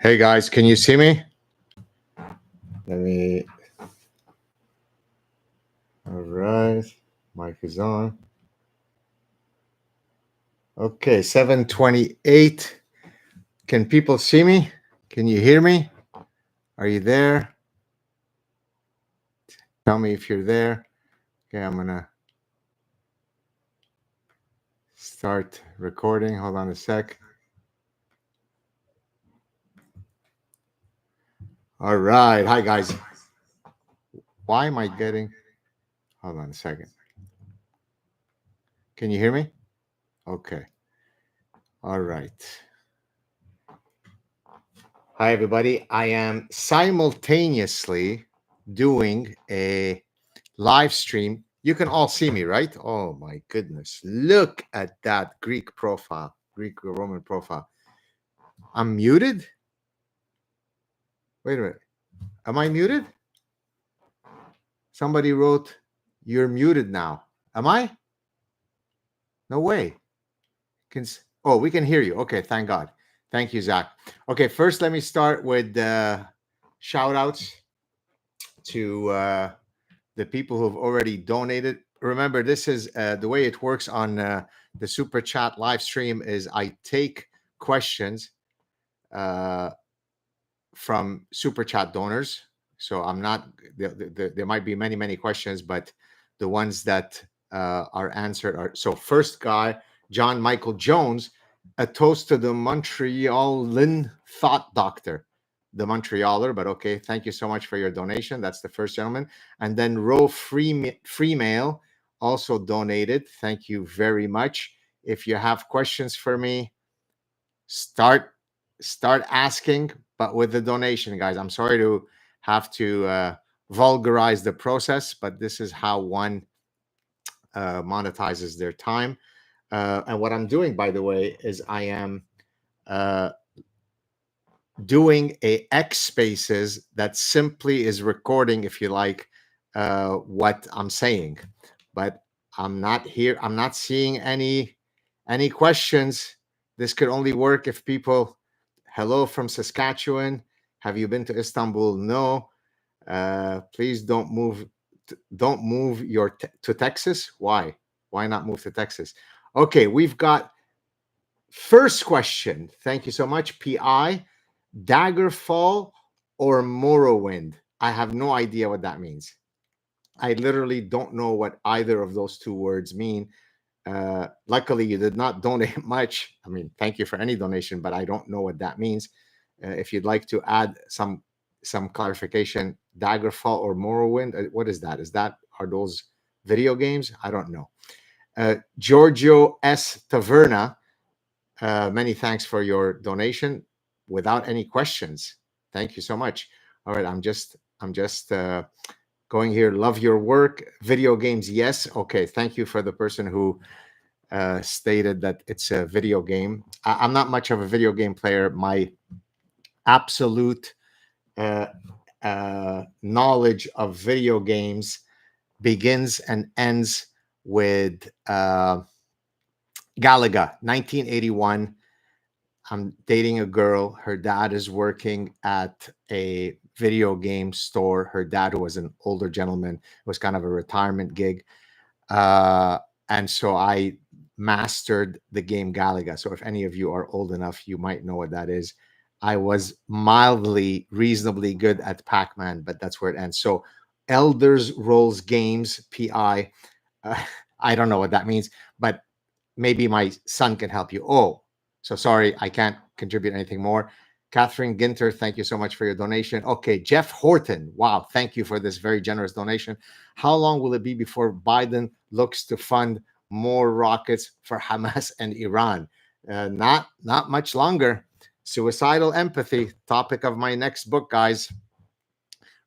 Hey guys, can you see me? Let me. All right, mic is on. Okay, 7:28. Can people see me? Can you hear me? Are you there? Tell me if you're there. Okay, I'm gonna start recording. Hold on a sec. All right, hi guys. Why am I getting? Hold on a second. Can you hear me? Okay. All right. Hi everybody. I am simultaneously doing a live stream. You can all see me, right? Oh my goodness. Look at that Greek profile, Greek or Roman profile. I'm muted? Wait a minute. Am I muted? Somebody wrote, "You're muted now." Am I? No way. We can hear you. Okay, thank God. Thank you, Zach. Okay, first let me start with shout outs to the people who've already donated. Remember, this is the way it works on the super chat live stream is I take questions from super chat donors. So I'm not there might be many questions, but the ones that are answered are so first guy, John Michael Jones, a toast to the Montrealan thought doctor, the Montrealer, but okay, thank you so much for your donation. That's the first gentleman. And then Ro Freemail also donated. Thank you very much. If you have questions for me, start asking, but with the donation, guys. I'm sorry to have to vulgarize the process, but this is how one monetizes their time. And what I'm doing, by the way, is I am doing a X Spaces that simply is recording, if you like, what I'm saying. But I'm not here. I'm not seeing any questions. This could only work if people. Hello from Saskatchewan. Have you been to Istanbul? No. Please don't move. Don't move to Texas. Why? Why not move to Texas? Okay, we've got first question. Thank you so much, PI. Daggerfall or Morrowind? I have no idea what that means. I literally don't know what either of those two words mean. Luckily, you did not donate much. I mean, thank you for any donation, but I don't know what that means. If you'd like to add some clarification, Daggerfall or Morrowind, what is that? Are those video games? I don't know. Giorgio S. Taverna, many thanks for your donation. Without any questions, thank you so much. All right, I'm just going here. Love your work. Video games, yes. Okay, thank you for the person who stated that it's a video game. I'm not much of a video game player. My absolute knowledge of video games begins and ends with Galaga, 1981. I'm dating a girl. Her dad is working at a video game store. Her dad was an older gentleman. It was kind of a retirement gig. And so I mastered the game Galaga. So if any of you are old enough, you might know what that is. I was reasonably good at Pac-Man, but that's where it ends. So Elders Rolls Games, PI. I don't know what that means, but maybe my son can help you. Oh, so sorry, I can't contribute anything more. Catherine Ginter, thank you so much for your donation. Okay, Jeff Horton, wow, thank you for this very generous donation. How long will it be before Biden looks to fund more rockets for Hamas and Iran? Not much longer. Suicidal empathy, topic of my next book, guys.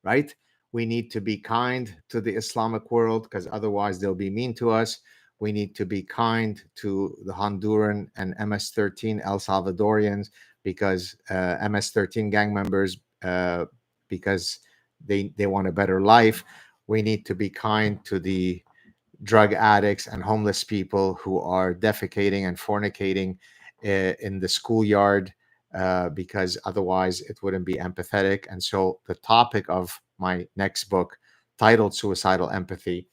Right? We need to be kind to the Islamic world because otherwise they'll be mean to us. We need to be kind to the Honduran and MS-13 El Salvadorians because MS-13 gang members, because they want a better life. We need to be kind to the drug addicts and homeless people who are defecating and fornicating in the schoolyard because otherwise it wouldn't be empathetic. And so the topic of my next book, titled Suicidal Empathy,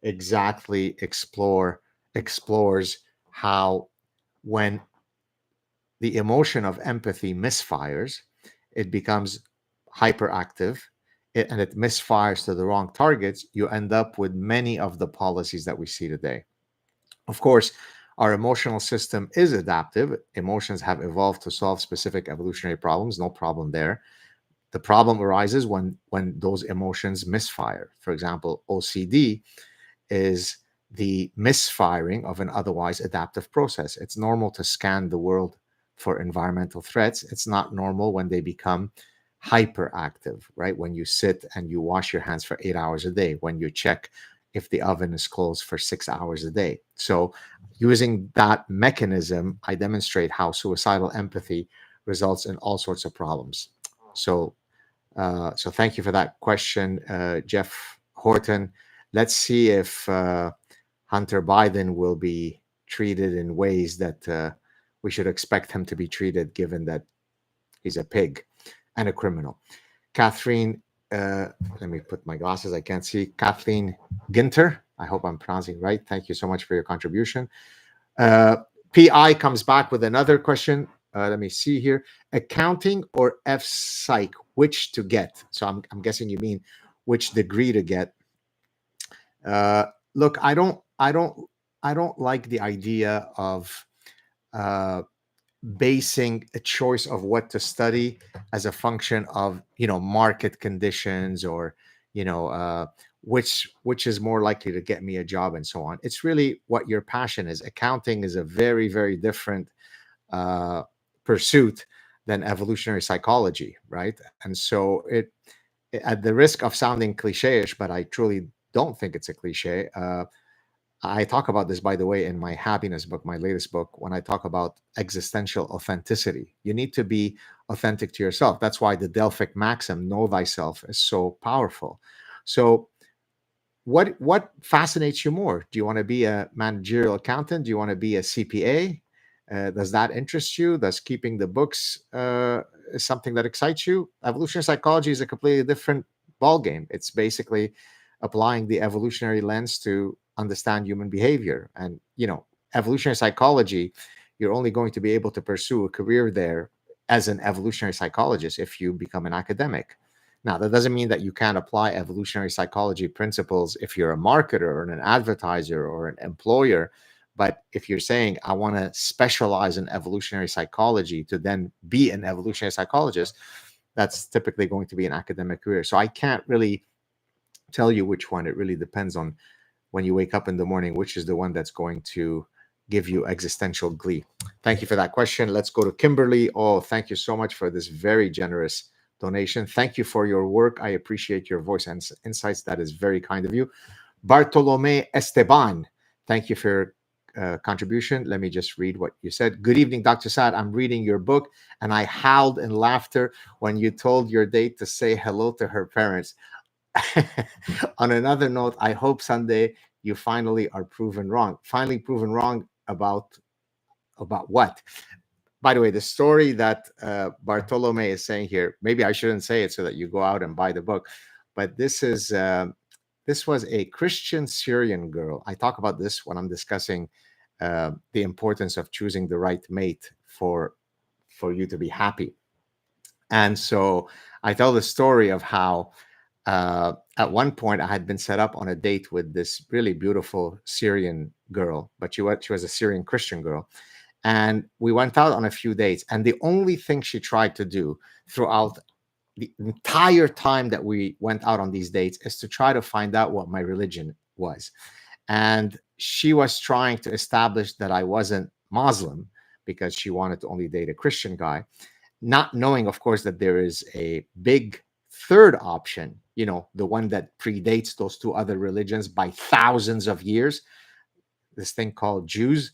exactly explores how, when the emotion of empathy misfires, it becomes hyperactive, and it misfires to the wrong targets. You end up with many of the policies that we see today. Of course, our emotional system is adaptive. Emotions have evolved to solve specific evolutionary problems, no problem there. The problem arises when those emotions misfire. For example, OCD is the misfiring of an otherwise adaptive process. It's normal to scan the world for environmental threats. It's not normal when they become hyperactive, right? When you sit and you wash your hands for 8 hours a day, when you check if the oven is closed for 6 hours a day. So, using that mechanism, I demonstrate how suicidal empathy results in all sorts of problems. So, so thank you for that question, Jeff Horton. Let's see if Hunter Biden will be treated in ways that we should expect him to be treated, given that he's a pig and a criminal. Catherine, let me put my glasses, I can't see. Kathleen Ginter, I hope I'm pronouncing right. Thank you so much for your contribution. Uh, PI comes back with another question. Let me see here. Accounting or F Psych, which to get? So I'm guessing you mean which degree to get. Look, I don't like the idea of uh, basing a choice of what to study as a function of, market conditions, or which is more likely to get me a job, and so on. It's really what your passion is. Accounting is a very, very different uh, pursuit than evolutionary psychology, right? And so at the risk of sounding cliche-ish, but I truly don't think it's a cliche. I talk about this, by the way, in my happiness book, my latest book, when I talk about existential authenticity. You need to be authentic to yourself. That's why the Delphic maxim, know thyself, is so powerful. So what fascinates you more? Do you want to be a managerial accountant? Do you want to be a CPA? Does that interest you? Does keeping the books is something that excites you? Evolutionary psychology is a completely different ballgame. It's basically applying the evolutionary lens to understand human behavior. And evolutionary psychology, you're only going to be able to pursue a career there as an evolutionary psychologist if you become an academic. Now, that doesn't mean that you can't apply evolutionary psychology principles if you're a marketer or an advertiser or an employer. But if you're saying, I want to specialize in evolutionary psychology to then be an evolutionary psychologist, that's typically going to be an academic career. So I can't really tell you which one. It really depends on, when you wake up in the morning, which is the one that's going to give you existential glee. Thank you for that question. Let's go to Kimberly. Oh, thank you so much for this very generous donation. Thank you for your work. I appreciate your voice and insights. That is very kind of you. Bartolome Esteban, thank you for your contribution. Let me just read what you said. Good evening, Dr. Saad. I'm reading your book, and I howled in laughter when you told your date to say hello to her parents. On another note, I hope someday you finally are proven wrong. Finally proven wrong about what? By the way, the story that Bartolome is saying here, maybe I shouldn't say it so that you go out and buy the book, but this was a Christian Syrian girl. I talk about this when I'm discussing the importance of choosing the right mate for you to be happy. And so I tell the story of how at one point I had been set up on a date with this really beautiful Syrian girl, but she was a Syrian Christian girl. And we went out on a few dates. And the only thing she tried to do throughout the entire time that we went out on these dates is to try to find out what my religion was. And she was trying to establish that I wasn't Muslim because she wanted to only date a Christian guy, not knowing, of course, that there is a big third option, the one that predates those two other religions by thousands of years, this thing called Jews.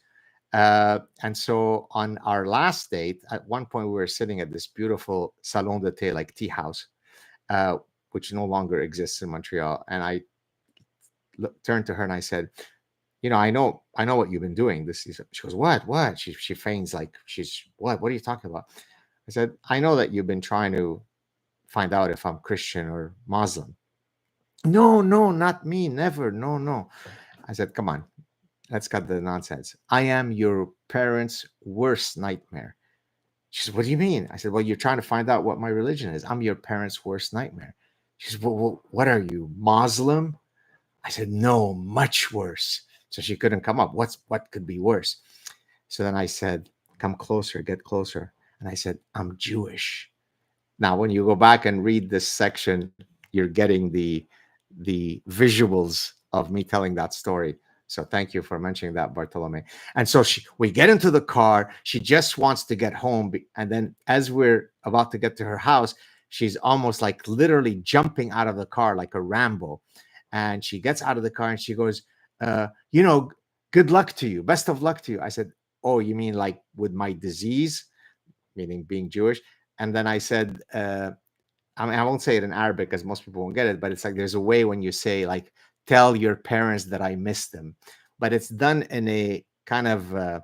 And so on our last date, at one point, we were sitting at this beautiful salon de thé, like tea house, which no longer exists in Montreal. And I turned to her and I said, I know what you've been doing. She goes, what? She feigns like she's, what are you talking about? I said, I know that you've been trying to find out if I'm Christian or Muslim. No, no, not me. Never. No, no. I said, come on, let's cut the nonsense. I am your parents' worst nightmare. She said, what do you mean? I said, well, you're trying to find out what my religion is. I'm your parents' worst nightmare. She said, well, what are you, Muslim? I said, no, much worse. So she couldn't come up. What could be worse? So then I said, come closer, get closer. And I said, I'm Jewish. Now, when you go back and read this section, you're getting the visuals of me telling that story. So thank you for mentioning that, Bartolome. And so we get into the car. She just wants to get home, and then as we're about to get to her house, she's almost like literally jumping out of the car like a Rambo. And she gets out of the car and she goes, you know, good luck to you, best of luck to you. I said, oh, you mean like with my disease, meaning being Jewish? And then I said, I mean, I won't say it in Arabic because most people won't get it, but it's like there's a way when you say, like, tell your parents that I miss them, but it's done in a kind of uh,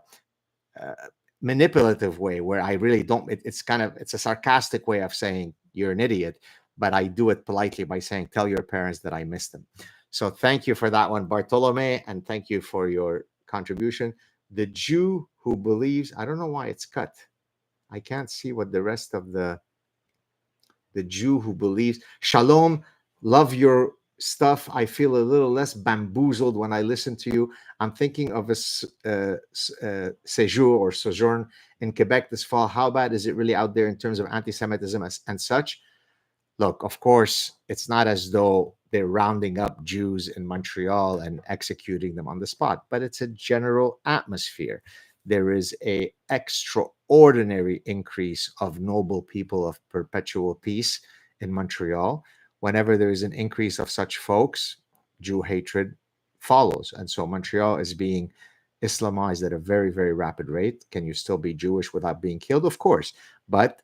manipulative way where I really don't. It's a sarcastic way of saying you're an idiot, but I do it politely by saying, tell your parents that I miss them. So thank you for that one, Bartolome, and thank you for your contribution. The Jew who believes, I don't know why it's cut. I can't see what the rest of the Jew who believes. Shalom, love your stuff. I feel a little less bamboozled when I listen to you. I'm thinking of a séjour or sojourn in Quebec this fall. How bad is it really out there in terms of anti-Semitism and such? Look, of course, it's not as though they're rounding up Jews in Montreal and executing them on the spot, but it's a general atmosphere. There is a extraordinary increase of noble people of perpetual peace in Montreal. Whenever there is an increase of such folks, Jew hatred follows. And so Montreal is being Islamized at a very, very rapid rate. Can you still be Jewish without being killed? Of course. But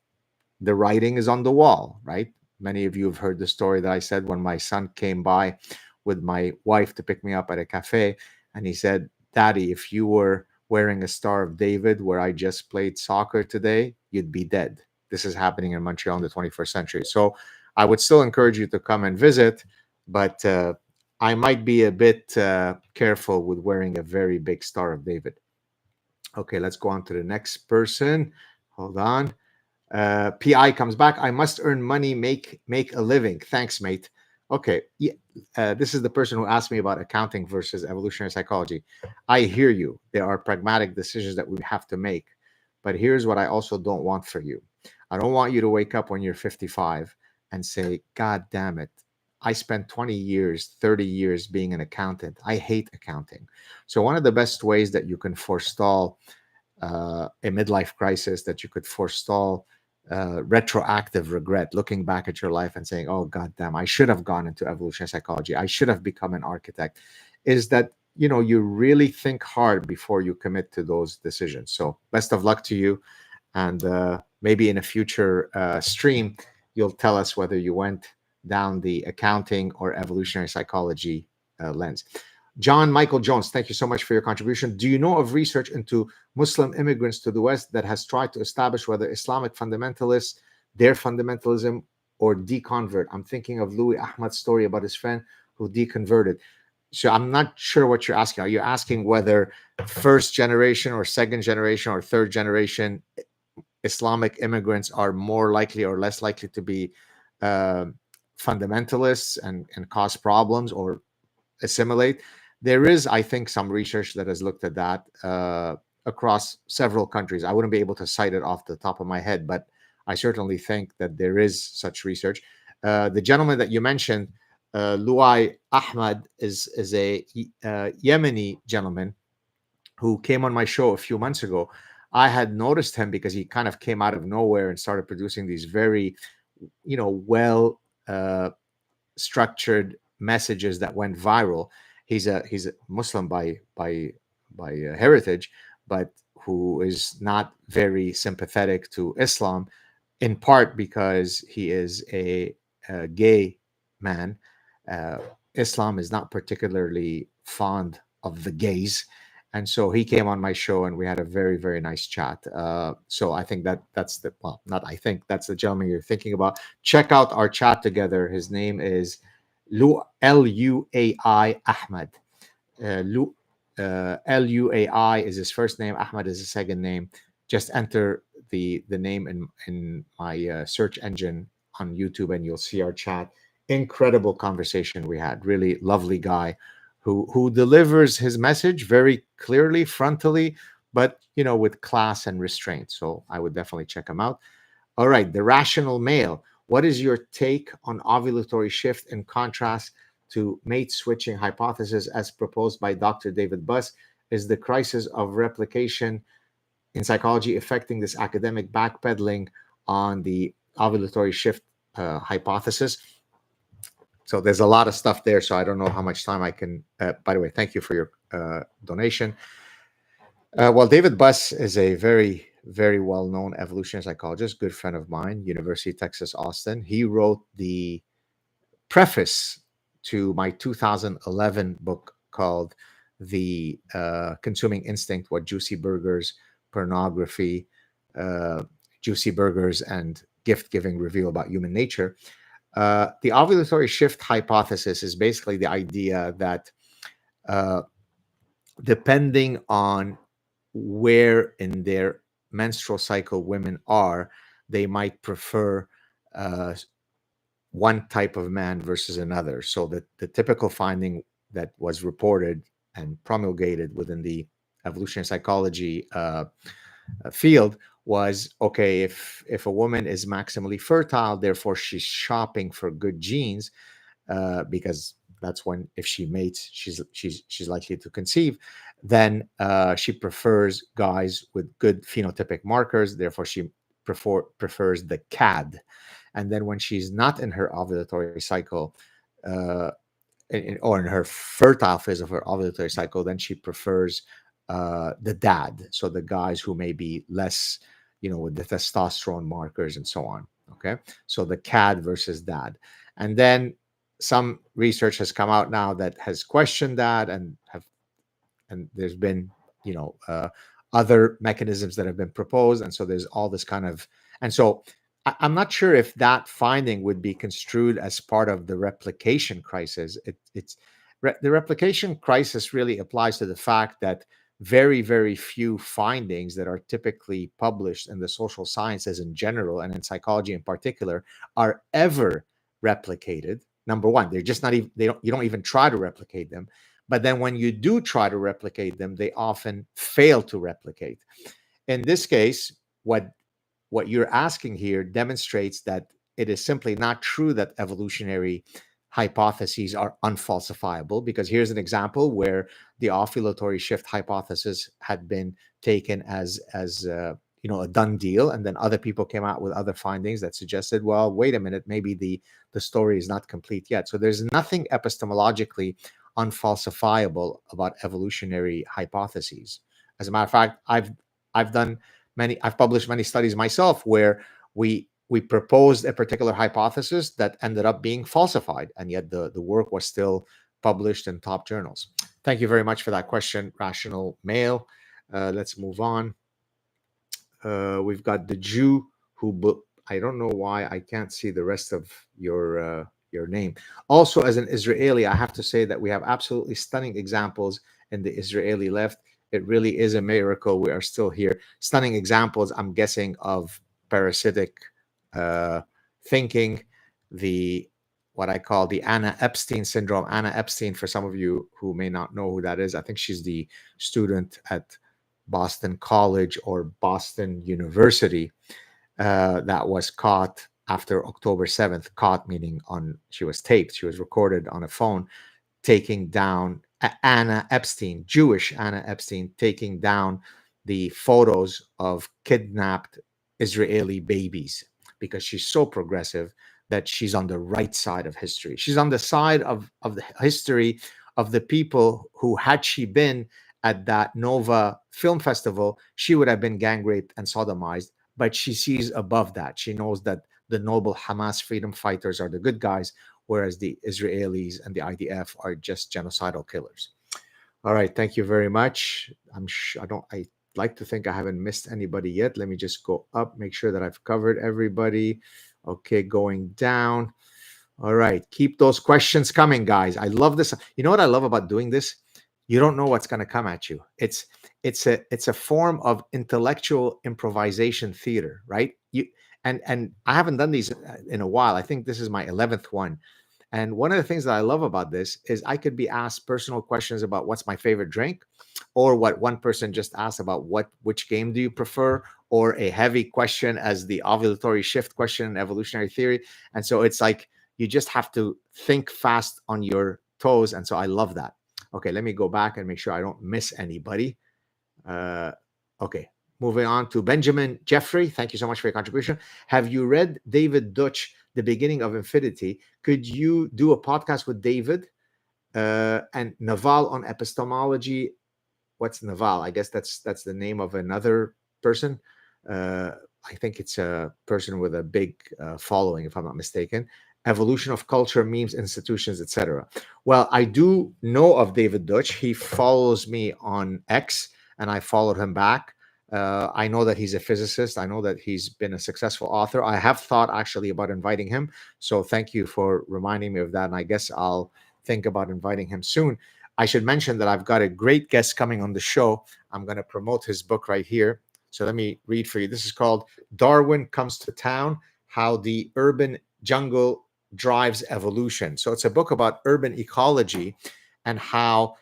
the writing is on the wall, right? Many of you have heard the story that I said when my son came by with my wife to pick me up at a cafe. And he said, Daddy, if you were wearing a Star of David where I just played soccer today, you'd be dead. This is happening in Montreal in the 21st century. So I would still encourage you to come and visit, but I might be a bit careful with wearing a very big Star of David. Okay, let's go on to the next person. Hold on. PI comes back. I must earn money, make a living. Thanks, mate. Okay, yeah, this is the person who asked me about accounting versus evolutionary psychology. I hear you. There are pragmatic decisions that we have to make, but here's what I also don't want for you. I don't want you to wake up when you're 55 and say, "God damn it, I spent 20 years, 30 years being an accountant. I hate accounting." So one of the best ways that you can forestall a midlife crisis, that you could forestall retroactive regret, looking back at your life and saying, "Oh God damn, I should have gone into evolutionary psychology. I should have become an architect," is that you really think hard before you commit to those decisions. So best of luck to you, and maybe in a future stream, you'll tell us whether you went down the accounting or evolutionary psychology lens. John Michael Jones, thank you so much for your contribution. Do you know of research into Muslim immigrants to the West that has tried to establish whether Islamic fundamentalists, their fundamentalism, or deconvert? I'm thinking of Louis Ahmad's story about his friend who deconverted. So I'm not sure what you're asking. Are you asking whether first generation or second generation or third generation Islamic immigrants are more likely or less likely to be uh, fundamentalists and cause problems or assimilate? There is, I think, some research that has looked at that across several countries. I wouldn't be able to cite it off the top of my head, but I certainly think that there is such research. The gentleman that you mentioned, Luai Ahmad, is a Yemeni gentleman who came on my show a few months ago. I had noticed him because he kind of came out of nowhere and started producing these very, well structured messages that went viral. He's a Muslim by heritage, but who is not very sympathetic to Islam, in part because he is a gay man. Uh, Islam is not particularly fond of the gays, And so he came on my show, and we had a very, very nice chat. So I think that's the, well, not I think, that's the gentleman you're thinking about. Check out our chat together. His name is Luai Ahmed. Luai is his first name. Ahmed is his second name. Just enter the name in my search engine on YouTube, and you'll see our chat. Incredible conversation we had. Really lovely guy, who delivers his message very clearly, frontally, but with class and restraint. So I would definitely check him out. All right, the rational male. What is your take on ovulatory shift in contrast to mate switching hypothesis as proposed by Dr. David Buss? Is the crisis of replication in psychology affecting this academic backpedaling on the ovulatory shift hypothesis? So there's a lot of stuff there, so I don't know how much time I can. By the way, thank you for your donation. Well, David Buss is a very, very well-known evolutionary psychologist, good friend of mine, University of Texas, Austin. He wrote the preface to my 2011 book called The Consuming Instinct: What Juicy Burgers, Pornography, Juicy Burgers, and Gift-Giving Reveal About Human Nature. The ovulatory shift hypothesis is basically the idea that depending on where in their menstrual cycle women are, they might prefer one type of man versus another. So the typical finding that was reported and promulgated within the evolutionary psychology field was, okay, if a woman is maximally fertile, therefore she's shopping for good genes, because that's when, if she mates, she's likely to conceive. Then she prefers guys with good phenotypic markers. Therefore, she prefers the CAD. And then when she's not in her ovulatory cycle, or in her fertile phase of her ovulatory cycle, then she prefers the DAD. So the guys who may be less, with the testosterone markers and so on. Okay, so the CAD versus DAD, and then some research has come out now that has questioned that, and there's been other mechanisms that have been proposed, and so there's all this kind of, and so I'm not sure if that finding would be construed as part of the replication crisis. The replication crisis really applies to the fact that very, very few findings that are typically published in the social sciences in general, and in psychology in particular, are ever replicated. Number one, they're just not even, you don't even try to replicate them. But then when you do try to replicate them, they often fail to replicate. In this case, what you're asking here demonstrates that it is simply not true that evolutionary hypotheses are unfalsifiable, because here's an example where the ovulatory shift hypothesis had been taken as a done deal, and then other people came out with other findings that suggested, well, wait a minute, maybe the story is not complete yet. So there's nothing epistemologically unfalsifiable about evolutionary hypotheses. As a matter of fact, I've published many studies myself where we proposed a particular hypothesis that ended up being falsified, and yet the work was still published in top journals. Thank you very much for that question, Rational Male. Let's move on. We've got the Jew who, I don't know why I can't see the rest of your name. Also, as an Israeli, I have to say that we have absolutely stunning examples in the Israeli left. It really is a miracle we are still here. Stunning examples, I'm guessing, of parasitic thinking, what I call the Anna Epstein syndrome. Anna Epstein, for some of you who may not know who that is, I think she's the student at Boston College or Boston University that was caught after October 7th, caught meaning she was taped, she was recorded on a phone, taking down Anna Epstein, Jewish Anna Epstein, taking down the photos of kidnapped Israeli babies, because she's so progressive that she's on the right side of history. She's on the side of the history of the people who, had she been at that Nova Film Festival, she would have been gang raped and sodomized. But she sees above that. She knows that the noble Hamas freedom fighters are the good guys, whereas the Israelis and the IDF are just genocidal killers. All right, thank you very much. I like to think I haven't missed anybody yet. Let me just go up, make sure that I've covered everybody. Okay, going down. All right, keep those questions coming, guys. I love this. You know what I love about doing this? You don't know what's going to come at you. It's a form of intellectual improvisation theater, right? And I haven't done these in a while. I think this is my 11th one. And one of the things that I love about this is I could be asked personal questions about what's my favorite drink, or what one person just asked about which game do you prefer, or a heavy question as the ovulatory shift question in evolutionary theory. And so it's like you just have to think fast on your toes. And so I love that. Okay, let me go back and make sure I don't miss anybody. Uh, okay, moving on to Benjamin Jeffrey. Thank you so much for your contribution. Have you read David Deutsch, The Beginning of Infinity? Could you do a podcast with David and Naval on epistemology? What's Naval? I guess that's the name of another person. Uh, I think it's a person with a big following, if I'm not mistaken. Evolution of culture, memes, institutions, etc. Well, I do know of David Deutsch. He follows me on X, and I followed him back. I know that he's a physicist. I know that he's been a successful author. I have thought actually about inviting him. So thank you for reminding me of that. And I guess I'll think about inviting him soon. I should mention that I've got a great guest coming on the show. I'm going to promote his book right here. So let me read for you. This is called Darwin Comes to Town: How the Urban Jungle Drives Evolution. So it's a book about urban ecology and how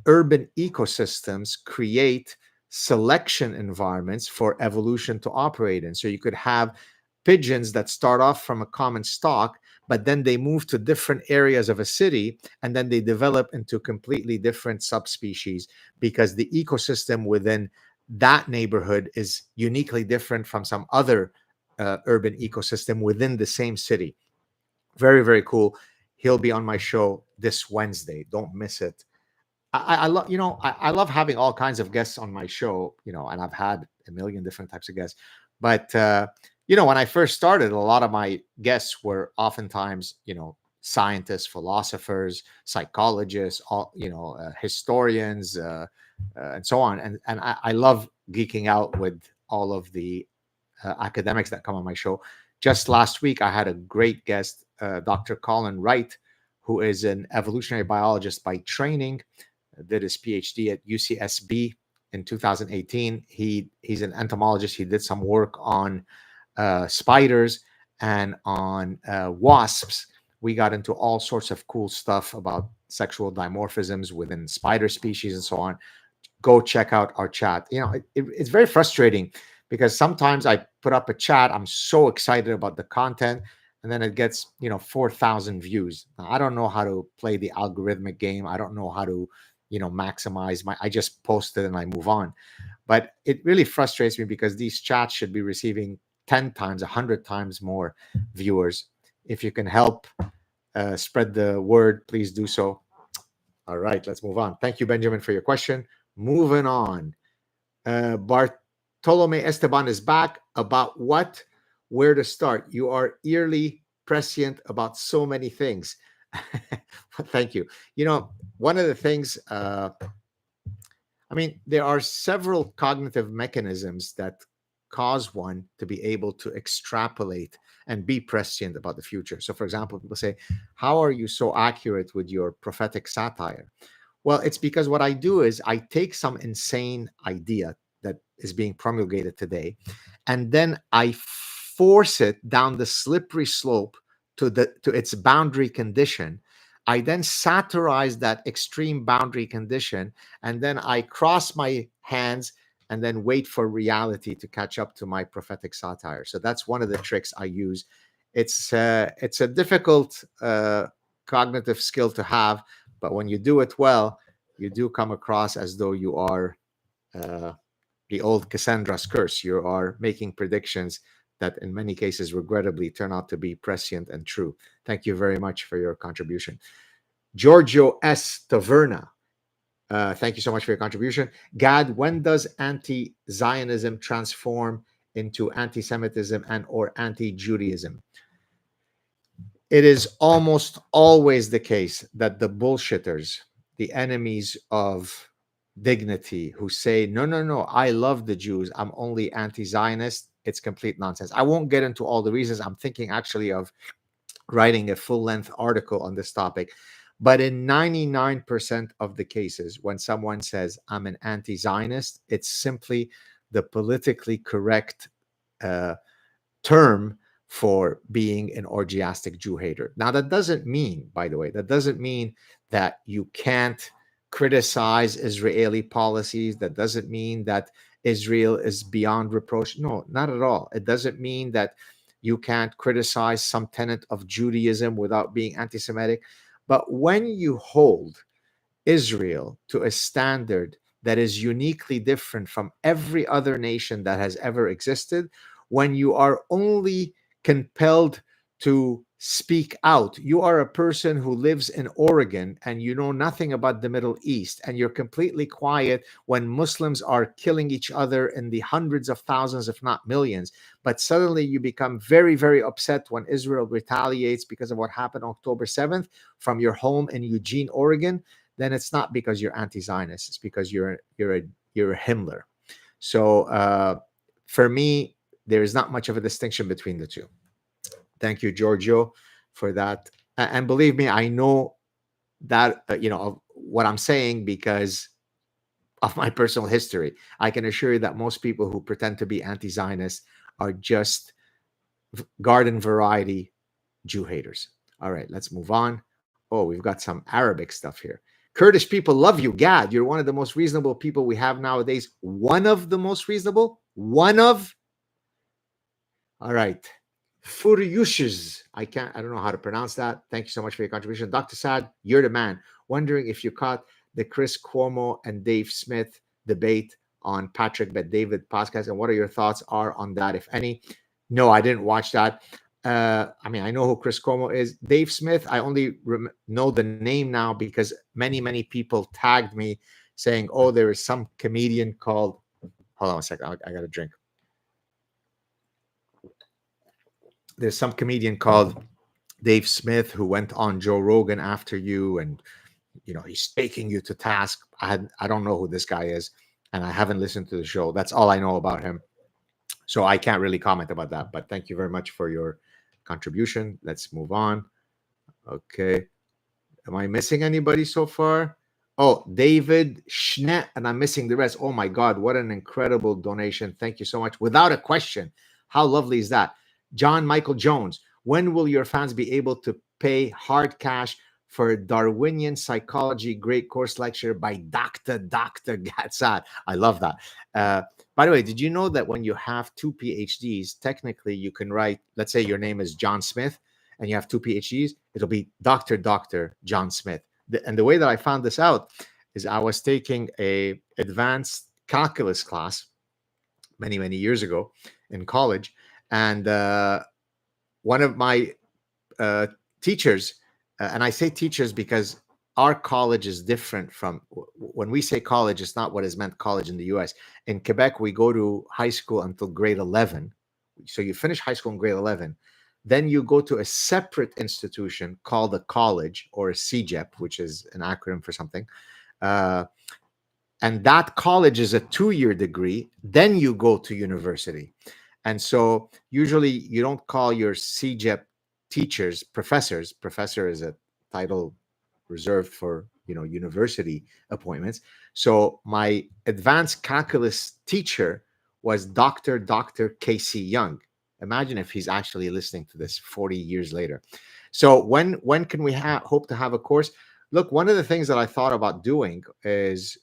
urban ecosystems create selection environments for evolution to operate in. So you could have pigeons that start off from a common stock, but then they move to different areas of a city, and then they develop into completely different subspecies because the ecosystem within that neighborhood is uniquely different from some other urban ecosystem within the same city. Very, very cool. He'll be on my show this Wednesday. Don't miss it. I love, I love having all kinds of guests on my show, and I've had a million different types of guests. But, when I first started, a lot of my guests were oftentimes, scientists, philosophers, psychologists, all, historians, and so on. And I love geeking out with all of the academics that come on my show. Just last week, I had a great guest, Dr. Colin Wright, who is an evolutionary biologist by training, did his PhD at UCSB in 2018. He's an entomologist. He did some work on spiders and on wasps. We got into all sorts of cool stuff about sexual dimorphisms within spider species and so on. Go check out our chat. It's very frustrating because sometimes I put up a chat, I'm so excited about the content, and then it gets 4,000 views. Now, I don't know how to play the algorithmic game. I don't know how to maximize I just post it and I move on. But it really frustrates me because these chats should be receiving 10 times, 100 times more viewers. If you can help spread the word, please do so. All right, let's move on. Thank you, Benjamin, for your question. Moving on. Bartolome Esteban is back. About what? Where to start? You are eerily prescient about so many things. Thank you. One of the things, there are several cognitive mechanisms that cause one to be able to extrapolate and be prescient about the future. So, for example, people say, how are you so accurate with your prophetic satire? Well, it's because what I do is I take some insane idea that is being promulgated today, and then I force it down the slippery slope to its boundary condition. I then satirize that extreme boundary condition, and then I cross my hands and then wait for reality to catch up to my prophetic satire. So that's one of the tricks I use. It's a difficult cognitive skill to have, but when you do it well, you do come across as though you are the old Cassandra's curse. You are making predictions that in many cases regrettably turn out to be prescient and true. Thank you very much for your contribution. Giorgio S. Taverna, thank you so much for your contribution. Gad, when does anti-Zionism transform into anti-Semitism and or anti-Judaism? It is almost always the case that the bullshitters, the enemies of dignity who say, no, no, no, I love the Jews, I'm only anti-Zionist, it's complete nonsense. I won't get into all the reasons. I'm thinking actually of writing a full-length article on this topic. But in 99% of the cases, when someone says, I'm an anti-Zionist, it's simply the politically correct uh, term for being an orgiastic Jew hater. Now, that doesn't mean, by the way, that doesn't mean that you can't criticize Israeli policies. That doesn't mean that Israel is beyond reproach. No, not at all. It doesn't mean that you can't criticize some tenet of Judaism without being anti Semitic. But when you hold Israel to a standard that is uniquely different from every other nation that has ever existed, when you are only compelled to speak out, you are a person who lives in Oregon and you know nothing about the Middle East, and you're completely quiet when Muslims are killing each other in the hundreds of thousands, if not millions. But suddenly you become very, very upset when Israel retaliates because of what happened October 7th from your home in Eugene, Oregon. Then it's not because you're anti-Zionist. It's because you're a Himmler. So for me, there is not much of a distinction between the two. Thank you, Giorgio, for that. And believe me, I know that of what I'm saying because of my personal history. I can assure you that most people who pretend to be anti-Zionist are just garden variety Jew haters. All right, let's move on. Oh, we've got some Arabic stuff here. Kurdish people love you. Gad, you're one of the most reasonable people we have nowadays. One of the most reasonable? One of? All right. Furyushes. I don't know how to pronounce that. Thank you so much for your contribution. Dr. Saad, you're the man. Wondering if you caught the Chris Cuomo and Dave Smith debate on Patrick Bet David podcast and what are your thoughts are on that, if any. No, I didn't watch that. I mean, I know who Chris Cuomo is. Dave Smith, I only know the name now because many, many people tagged me saying, oh, there is some comedian called, hold on a second, I got a drink. There's some comedian called Dave Smith who went on Joe Rogan after you, and he's taking you to task. I don't know who this guy is, and I haven't listened to the show. That's all I know about him. So I can't really comment about that. But thank you very much for your contribution. Let's move on. Okay. Am I missing anybody so far? Oh, David Schnett, and I'm missing the rest. Oh my God, what an incredible donation. Thank you so much. Without a question. How lovely is that? John Michael Jones, when will your fans be able to pay hard cash for Darwinian Psychology Great Course Lecture by Dr. Gatsad? I love that. By the way, did you know that when you have two PhDs, technically you can write, let's say your name is John Smith, and you have two PhDs, it'll be Dr. John Smith. And the way that I found this out is I was taking a advanced calculus class many, many years ago in college. And one of my teachers, and I say teachers because our college is different from, when we say college, it's not what is meant college in the US. In Quebec, we go to high school until grade 11. So you finish high school in grade 11. Then you go to a separate institution called a college, or a CEGEP, which is an acronym for something. And that college is a 2-year degree. Then you go to university. And so usually you don't call your CEGEP teachers professors. Professor is a title reserved for university appointments. So my advanced calculus teacher was Dr. Casey Young. Imagine if he's actually listening to this 40 years later. So when can we hope to have a course? Look, one of the things that I thought about doing is,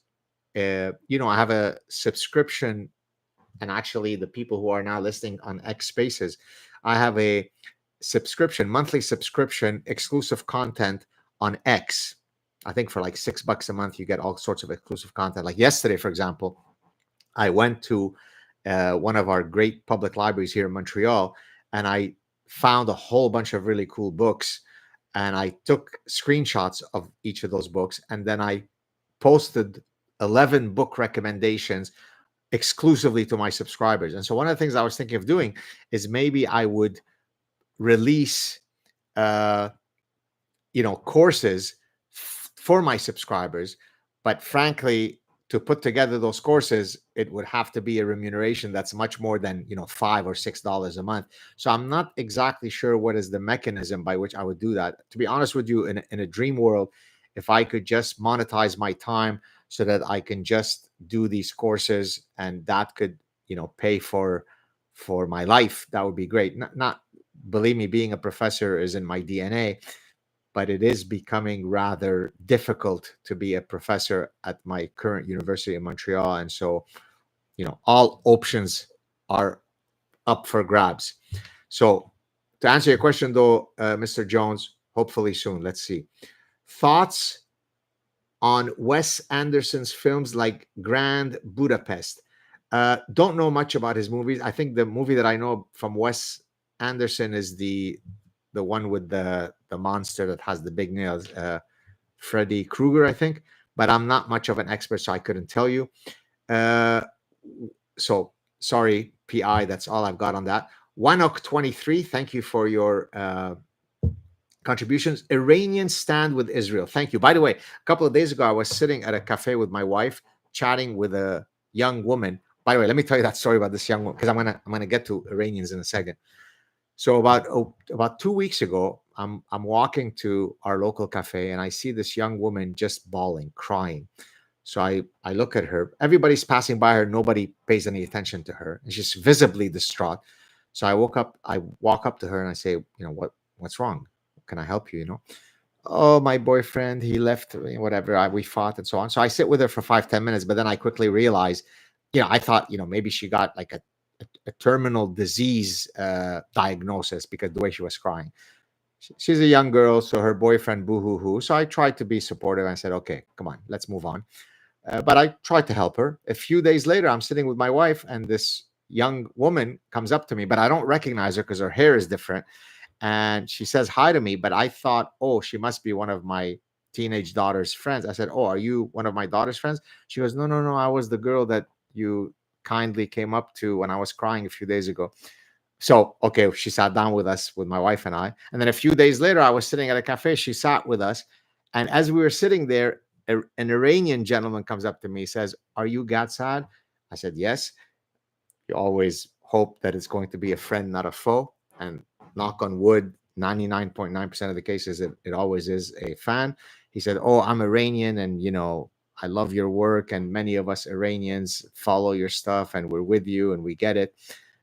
I have a subscription, and actually the people who are now listening on X Spaces, I have a monthly subscription, exclusive content on X. I think for like $6 a month, you get all sorts of exclusive content. Like yesterday, for example, I went to one of our great public libraries here in Montreal, and I found a whole bunch of really cool books, and I took screenshots of each of those books, and then I posted 11 book recommendations exclusively to my subscribers. And so one of the things I was thinking of doing is maybe I would release courses for my subscribers, but frankly, to put together those courses, it would have to be a remuneration that's much more than, $5 or $6 a month. So I'm not exactly sure what is the mechanism by which I would do that. To be honest with you, in a dream world, if I could just monetize my time so that I can just do these courses and that could, pay for my life, that would be great. Not believe me, being a professor is in my DNA, but it is becoming rather difficult to be a professor at my current university in Montreal. And so, all options are up for grabs. So, to answer your question, though, Mr. Jones, hopefully soon. Let's see. Thoughts on Wes Anderson's films like Grand Budapest? Don't know much about his movies. I think the movie that I know from Wes Anderson is the one with the monster that has the big nails, Freddy Krueger, I think. But I'm not much of an expert, so I couldn't tell you. So sorry, PI. That's all I've got on that. Wanok23, thank you for your contributions. Iranian stand with Israel. Thank you. By the way, a couple of days ago, I was sitting at a cafe with my wife, chatting with a young woman. By the way, let me tell you that story about this young woman, because I'm gonna get to Iranians in a second. So about 2 weeks ago, I'm walking to our local cafe and I see this young woman just bawling, crying. So I look at her. Everybody's passing by her. Nobody pays any attention to her. And she's visibly distraught. So I walk up to her and I say, what's wrong? Can I help you? Oh, my boyfriend, he left me, whatever. We fought and so on. So I sit with her for 5-10 minutes, but then I quickly realized, I thought, maybe she got like a terminal disease diagnosis because the way she was crying. She's a young girl, so her boyfriend boo-hoo-hoo. So I tried to be supportive. I said, okay, come on, let's move on. But I tried to help her. A few days later, I'm sitting with my wife, and this young woman comes up to me, but I don't recognize her because her hair is different. And she says hi to me, but I thought, oh, she must be one of my teenage daughter's friends. I said, oh, are you one of my daughter's friends? She goes, no, I was the girl that you kindly came up to when I was crying a few days ago. So, okay, she sat down with us, with my wife and I. And then a few days later, I was sitting at a cafe. She sat with us. And as we were sitting there, an Iranian gentleman comes up to me, says, are you Saad? I said, yes. You always hope that it's going to be a friend, not a foe. And knock on wood, 99.9% of the cases, it always is a fan. He said, oh, I'm Iranian, and, I love your work. And many of us Iranians follow your stuff, and we're with you, and we get it.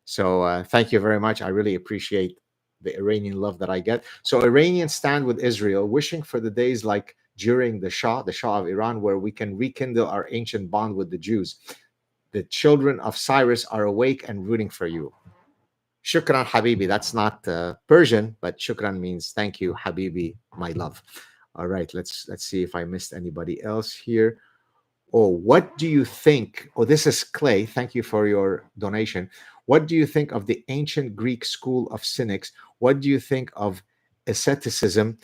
So thank you very much. I really appreciate the Iranian love that I get. So Iranians stand with Israel, wishing for the days like during the Shah of Iran, where we can rekindle our ancient bond with the Jews. The children of Cyrus are awake and rooting for you. Shukran, Habibi. That's not Persian, but shukran means thank you, Habibi, my love. All right, let's see if I missed anybody else here. Oh, what do you think? Oh, this is Clay. Thank you for your donation. What do you think of the ancient Greek school of cynics? What do you think of asceticism?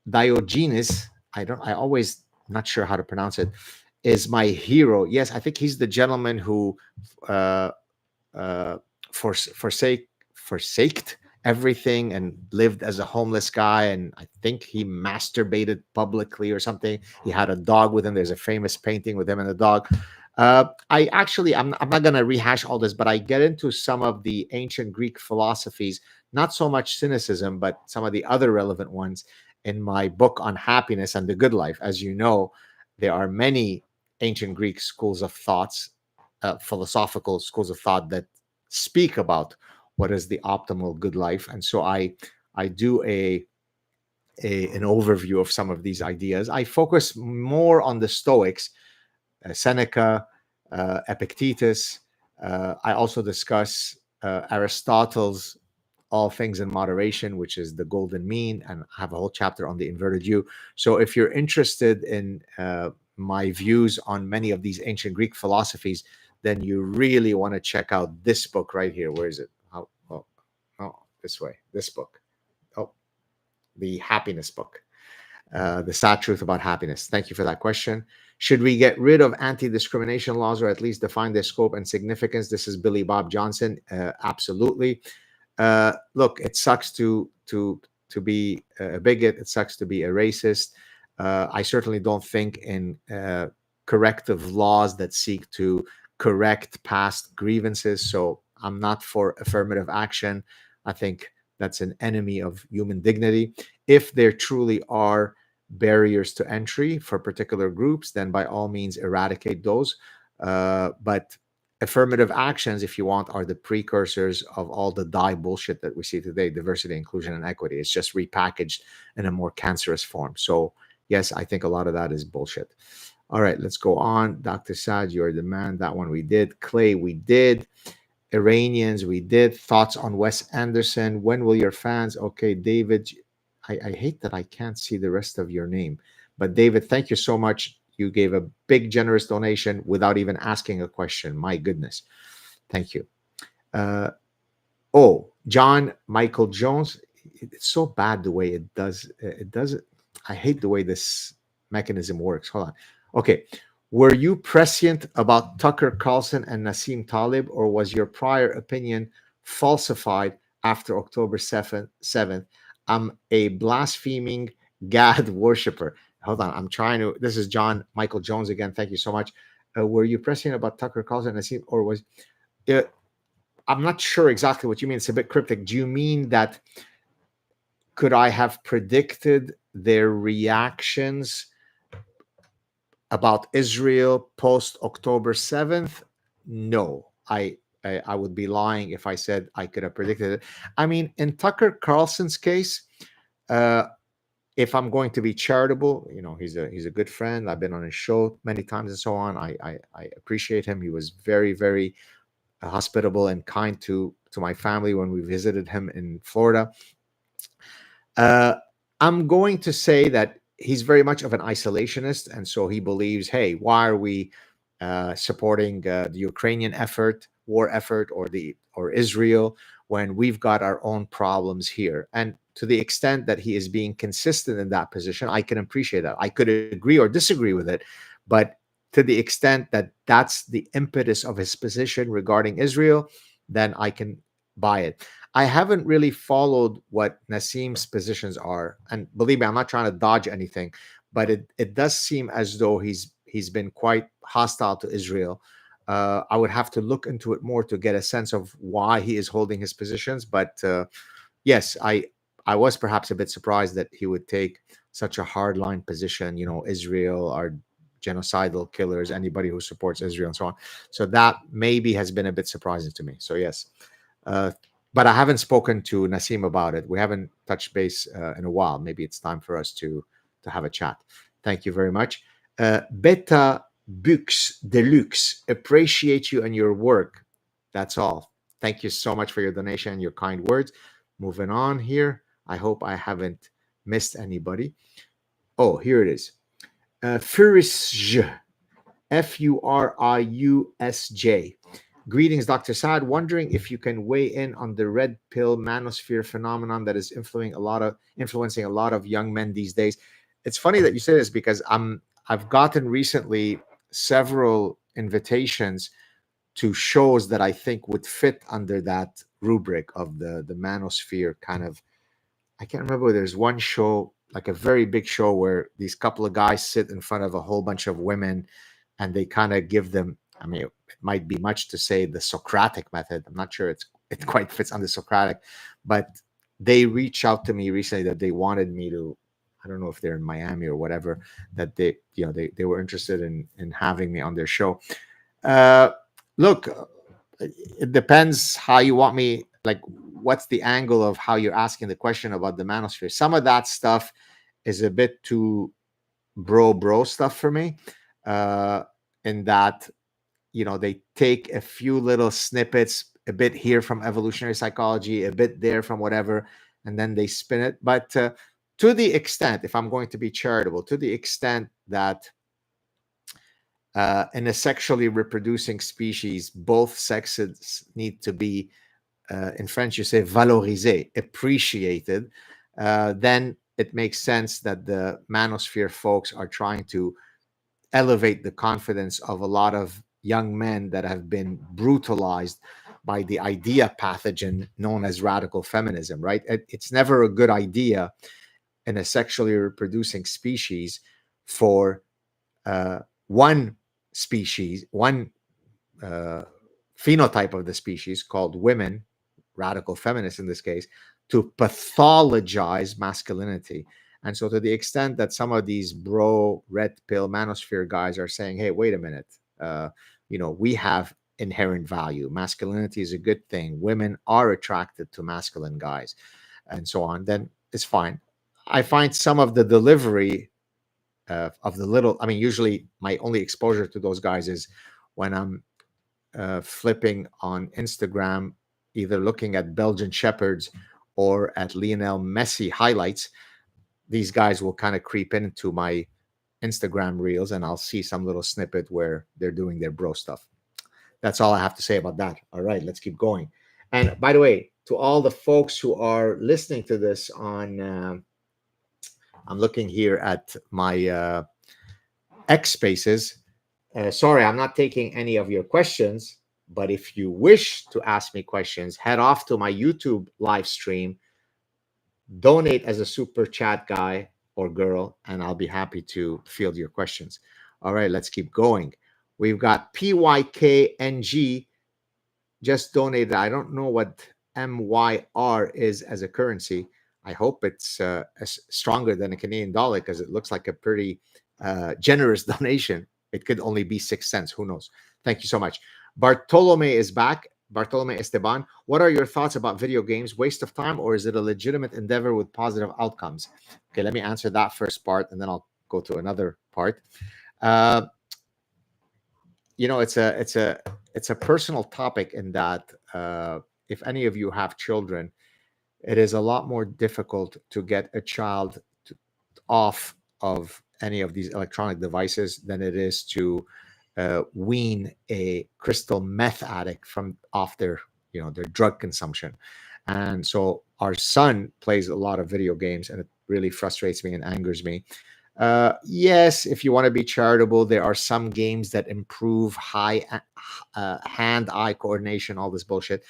Diogenes, I always not sure how to pronounce it, is my hero. Yes, I think he's the gentleman who forsaked everything and lived as a homeless guy, and I think he masturbated publicly or something. He had a dog with him. There's a famous painting with him and the dog. I'm not going to rehash all this, but I get into some of the ancient Greek philosophies, not so much cynicism, but some of the other relevant ones in my book on happiness and the good life. As you know, there are many ancient Greek schools of thoughts, philosophical schools of thought that speak about what is the optimal good life. And so I do an overview of some of these ideas. I focus more on the Stoics, Seneca, Epictetus. I also discuss Aristotle's All Things in Moderation, which is the golden mean, and I have a whole chapter on the inverted U. So if you're interested in my views on many of these ancient Greek philosophies, then you really want to check out this book right here. Where is it? This way. This book. Oh, the happiness book. The Sad Truth about Happiness. Thank you for that question. Should we get rid of anti-discrimination laws, or at least define their scope and significance? This is Billy Bob Johnson. Absolutely. Look, it sucks to be a bigot. It sucks to be a racist. I certainly don't think in corrective laws that seek to correct past grievances. So I'm not for affirmative action. I think that's an enemy of human dignity. If there truly are barriers to entry for particular groups, then by all means eradicate those. But affirmative actions, if you want, are the precursors of all the die bullshit that we see today: diversity, inclusion, and equity. It's just repackaged in a more cancerous form. So yes, I think a lot of that is bullshit. All right, let's go on. Dr. Saad, you're the man. That one we did. Clay, we did. Iranians, we did. Thoughts on Wes Anderson? When will your fans? Okay, David, I hate that I can't see the rest of your name. But David, thank you so much. You gave a big, generous donation without even asking a question. My goodness. Thank you. John Michael Jones. It's so bad the way it does. It does it. I hate the way this mechanism works. Hold on. Okay. Were you prescient about Tucker Carlson and Nassim Taleb, or was your prior opinion falsified after October 7th? I'm a blaspheming God worshiper. Hold on. I'm trying to. This is John Michael Jones again. Thank you so much. Were you prescient about Tucker Carlson and Nassim, or was. I'm not sure exactly what you mean. It's a bit cryptic. Do you mean that could I have predicted their reactions about Israel post October 7th? No, I would be lying if I said I could have predicted it. I mean, in Tucker Carlson's case, if I'm going to be charitable, he's a good friend. I've been on his show many times and so on. I appreciate him. He was very, very hospitable and kind to my family when we visited him in Florida. I'm going to say that he's very much of an isolationist, and so he believes, hey, why are we supporting the Ukrainian war effort, or Israel, when we've got our own problems here? And to the extent that he is being consistent in that position, I can appreciate that. I could agree or disagree with it, but to the extent that that's the impetus of his position regarding Israel, then I can buy it. I haven't really followed what Nassim's positions are, and believe me, I'm not trying to dodge anything, but it does seem as though he's been quite hostile to Israel. I would have to look into it more to get a sense of why he is holding his positions. But yes, I was perhaps a bit surprised that he would take such a hardline position. Israel are genocidal killers, anybody who supports Israel, and so on. So that maybe has been a bit surprising to me. So yes. But I haven't spoken to Nassim about it. We haven't touched base in a while. Maybe it's time for us to have a chat. Thank you very much. Beta Books Deluxe, appreciate you and your work. That's all. Thank you so much for your donation and your kind words. Moving on here. I hope I haven't missed anybody. Oh, here it is. Furisj, Furiusj. Greetings, Dr. Saad. Wondering if you can weigh in on the red pill manosphere phenomenon that is influencing a lot of young men these days. It's funny that you say this, because I've gotten recently several invitations to shows that I think would fit under that rubric of the manosphere kind of. I can't remember. There's one show, like a very big show, where these couple of guys sit in front of a whole bunch of women, and they kind of give them. I mean, it might be much to say the Socratic method. I'm not sure it quite fits under Socratic, but they reached out to me recently that they wanted me to. I don't know if they're in Miami or whatever. That they were interested in having me on their show. Look, it depends how you want me. Like, what's the angle of how you're asking the question about the manosphere? Some of that stuff is a bit too bro stuff for me. In that, they take a few little snippets, a bit here from evolutionary psychology, a bit there from whatever, and then they spin it. But to the extent, if I'm going to be charitable, to the extent that in a sexually reproducing species, both sexes need to be, in French you say valorisé, appreciated, then it makes sense that the manosphere folks are trying to elevate the confidence of a lot of young men that have been brutalized by the idea pathogen known as radical feminism, right? It's never a good idea in a sexually reproducing species for one species, one uh, phenotype of the species called women, radical feminists in this case, to pathologize masculinity. And so, to the extent that some of these bro red pill manosphere guys are saying, "Hey, wait a minute, we have inherent value. Masculinity is a good thing. Women are attracted to masculine guys, and so on," then it's fine. I find some of the delivery of the little. I mean, usually my only exposure to those guys is when I'm flipping on Instagram, either looking at Belgian Shepherds or at Lionel Messi highlights. These guys will kind of creep into my Instagram reels, and I'll see some little snippet where they're doing their bro stuff. That's all I have to say about that. All right, let's keep going. And by the way, to all the folks who are listening to this on, I'm looking here at my X Spaces. Sorry, I'm not taking any of your questions, but if you wish to ask me questions, head off to my YouTube live stream, donate as a super chat guy or girl, and I'll be happy to field your questions. All right, let's keep going. We've got PYKNG just donated. I don't know what MYR is as a currency. I hope it's stronger than a Canadian dollar because it looks like a pretty generous donation. It could only be 6 cents. Who knows? Thank you so much. Bartolome is back. Bartolome Esteban. What are your thoughts about video games? Waste of time, or is it a legitimate endeavor with positive outcomes? Okay, let me answer that first part, and then I'll go to another part. Uh, it's a personal topic in that if any of you have children, it is a lot more difficult to get a child off of any of these electronic devices than it is to wean a crystal meth addict from off their drug consumption. And so our son plays a lot of video games, and it really frustrates me and angers me. Yes, if you want to be charitable, there are some games that improve hand-eye coordination, all this bullshit.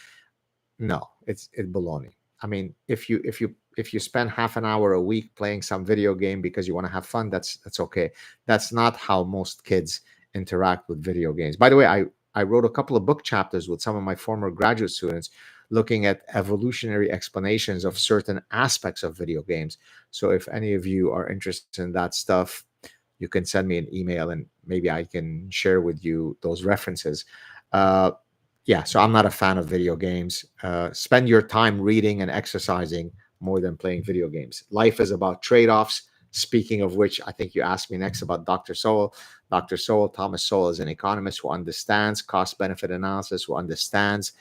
No, it's baloney. I mean, if you spend half an hour a week playing some video game because you want to have fun, that's okay. That's not how most kids interact with video games. By the way, I wrote a couple of book chapters with some of my former graduate students looking at evolutionary explanations of certain aspects of video games. So if any of you are interested in that stuff, you can send me an email and maybe I can share with you those references. Yeah, so I'm not a fan of video games. Spend your time reading and exercising more than playing video games. Life is about trade-offs. Speaking of which, I think you asked me next about Dr. Sowell. Dr. Sowell, Thomas Sowell, is an economist who understands cost-benefit analysis, who understands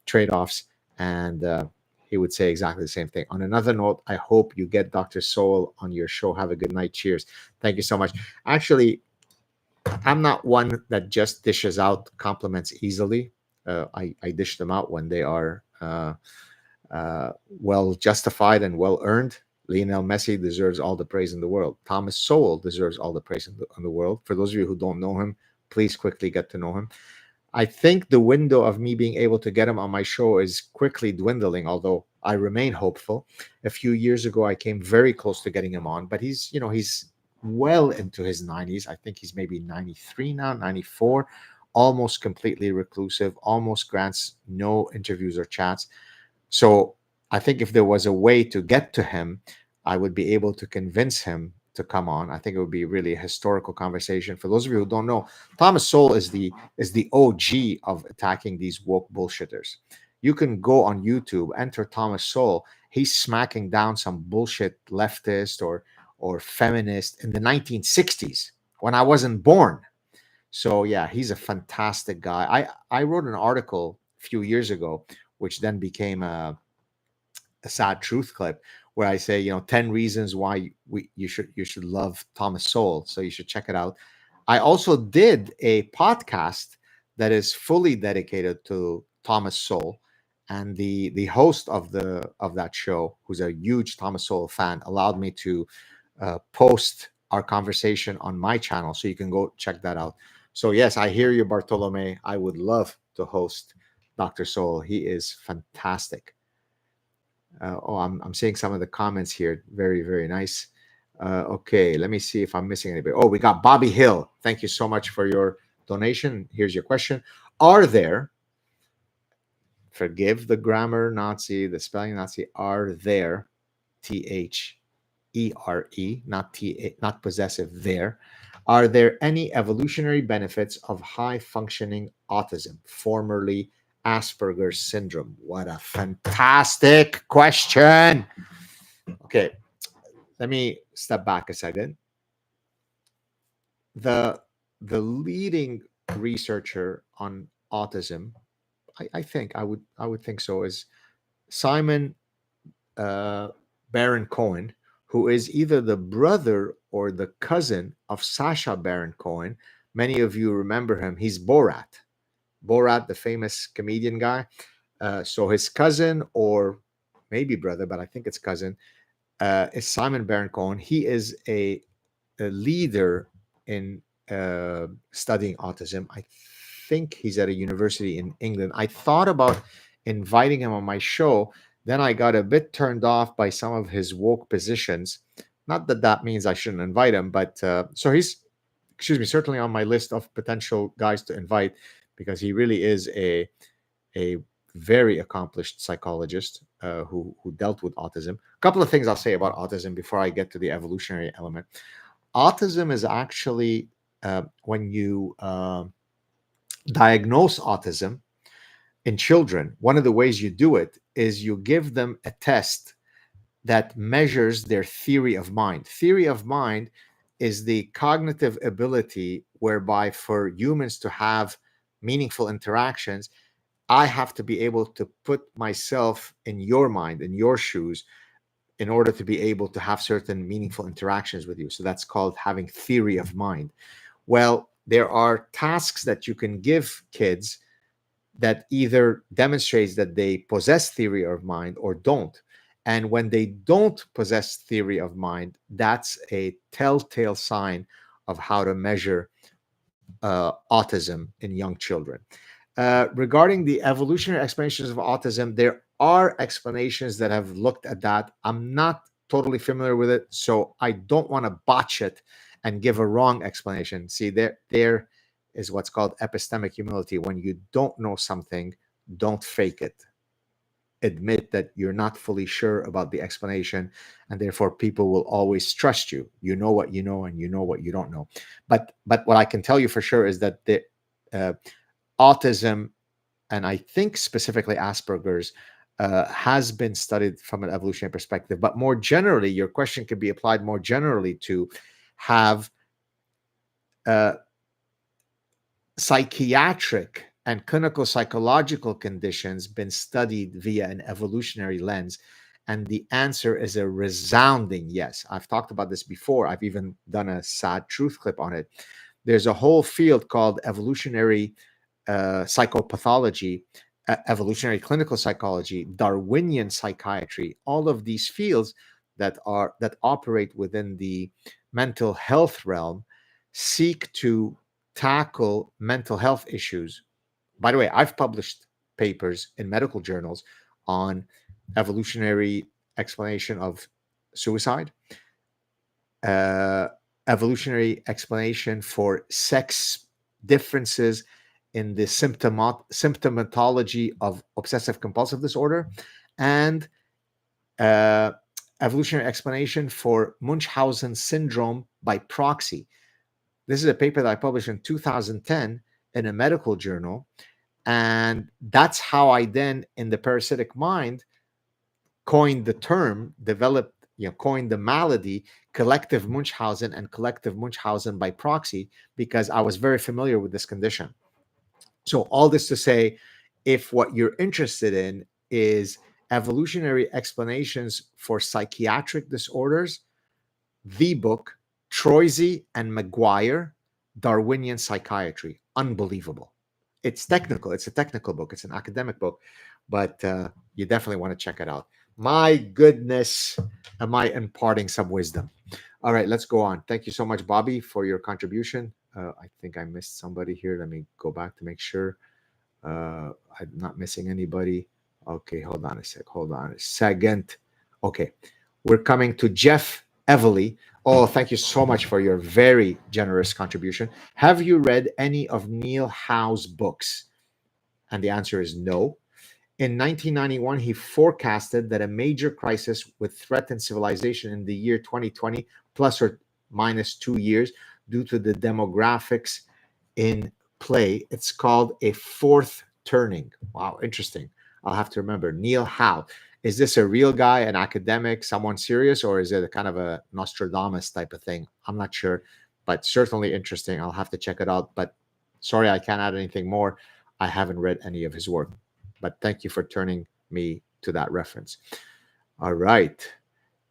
trade-offs, and he would say exactly the same thing. On another note, I hope you get Dr. Sowell on your show. Have a good night. Cheers. Thank you so much. Actually, I'm not one that just dishes out compliments easily. I dish them out when they are well justified and well earned. Lionel Messi deserves all the praise in the world. Thomas Sowell deserves all the praise in the world. For those of you who don't know him, please quickly get to know him. I think the window of me being able to get him on my show is quickly dwindling, although I remain hopeful. A few years ago, I came very close to getting him on, but he's well into his 90s. I think he's maybe 93 now, 94, almost completely reclusive, almost grants no interviews or chats. So I think if there was a way to get to him, I would be able to convince him to come on. I think it would be really a historical conversation. For those of you who don't know, Thomas Sowell is the OG of attacking these woke bullshitters. You can go on YouTube, enter Thomas Sowell. He's smacking down some bullshit leftist or feminist in the 1960s when I wasn't born. So yeah, he's a fantastic guy. I wrote an article a few years ago, which then became a Saad Truth clip, where I say, 10 reasons why you should love Thomas Sowell. So you should check it out. I also did a podcast that is fully dedicated to Thomas Sowell, and the host of that show, who's a huge Thomas Sowell fan, allowed me to post our conversation on my channel, so you can go check that out. So yes, I hear you, Bartolome. I would love to host Dr. Sowell. He is fantastic. I'm seeing some of the comments here. Very, very nice. Okay, let me see if I'm missing anybody. Oh, we got Bobby Hill. Thank you so much for your donation. Here's your question. Are there, forgive the grammar Nazi, the spelling Nazi, are there, THERE, not not possessive, there, are there any evolutionary benefits of high functioning autism, formerly Asperger's syndrome? What a fantastic question. Okay, let me step back a second. The leading researcher on autism, I think I would think so, is Simon uh, Baron Cohen, who is either the brother or the cousin of Sacha Baron Cohen. Many of you remember him. He's Borat. Borat, the famous comedian guy. So his cousin, or maybe brother, but I think it's cousin, is Simon Baron Cohen. He is a leader in studying autism. I think he's at a university in England. I thought about inviting him on my show. Then I got a bit turned off by some of his woke positions. Not that that means I shouldn't invite him, but so he's, excuse me, certainly on my list of potential guys to invite because he really is a very accomplished psychologist who dealt with autism. A couple of things I'll say about autism before I get to the evolutionary element. Autism is actually when you diagnose autism in children, one of the ways you do it is you give them a test that measures their theory of mind. Theory of mind is the cognitive ability whereby for humans to have meaningful interactions, I have to be able to put myself in your mind, in your shoes, in order to be able to have certain meaningful interactions with you. So that's called having theory of mind. Well, there are tasks that you can give kids that either demonstrates that they possess theory of mind or don't. And when they don't possess theory of mind, that's a telltale sign of how to measure autism in young children. Regarding the evolutionary explanations of autism, there are explanations that have looked at that. I'm not totally familiar with it, so I don't want to botch it and give a wrong explanation. See, there is what's called epistemic humility. When you don't know something, don't fake it. Admit that you're not fully sure about the explanation, and therefore people will always trust you. You know what you know, and you know what you don't know. But what I can tell you for sure is that the uh, autism, and I think specifically Asperger's, has been studied from an evolutionary perspective. But more generally, your question could be applied more generally to have uh, psychiatric and clinical psychological conditions been studied via an evolutionary lens? And the answer is a resounding yes. I've talked about this before. I've even done a Saad Truth clip on it. There's a whole field called evolutionary psychopathology, evolutionary clinical psychology, Darwinian psychiatry, all of these fields that operate within the mental health realm seek to tackle mental health issues. By the way, I've published papers in medical journals on evolutionary explanation of suicide, uh, evolutionary explanation for sex differences in the symptomatology of obsessive compulsive disorder, and uh, evolutionary explanation for Munchausen syndrome by proxy. This is a paper that I published in 2010 in a medical journal. And that's how I then, in the parasitic mind, coined the term, developed, coined the malady, collective Munchausen and collective Munchausen by proxy, because I was very familiar with this condition. So, all this to say, if what you're interested in is evolutionary explanations for psychiatric disorders, the book, Troisy and McGuire, Darwinian Psychiatry. Unbelievable. It's technical. It's a technical book. It's an academic book, but you definitely want to check it out. My goodness, am I imparting some wisdom? All right, let's go on. Thank you so much, Bobby, for your contribution. I think I missed somebody here. Let me go back to make sure I'm not missing anybody. Okay, hold on a sec. Hold on a second. Okay, we're coming to Jeff Evely. Oh, thank you so much for your very generous contribution. Have you read any of Neil Howe's books? And the answer is no. In 1991, he forecasted that a major crisis would threaten civilization in the year 2020, plus or minus 2 years, due to the demographics in play. It's called a fourth turning. Wow, interesting. I'll have to remember. Neil Howe. Is this a real guy, an academic, someone serious, or is it a kind of a Nostradamus type of thing? I'm not sure, but certainly interesting. I'll have to check it out. But sorry, I can't add anything more. I haven't read any of his work, but thank you for turning me to that reference. All right.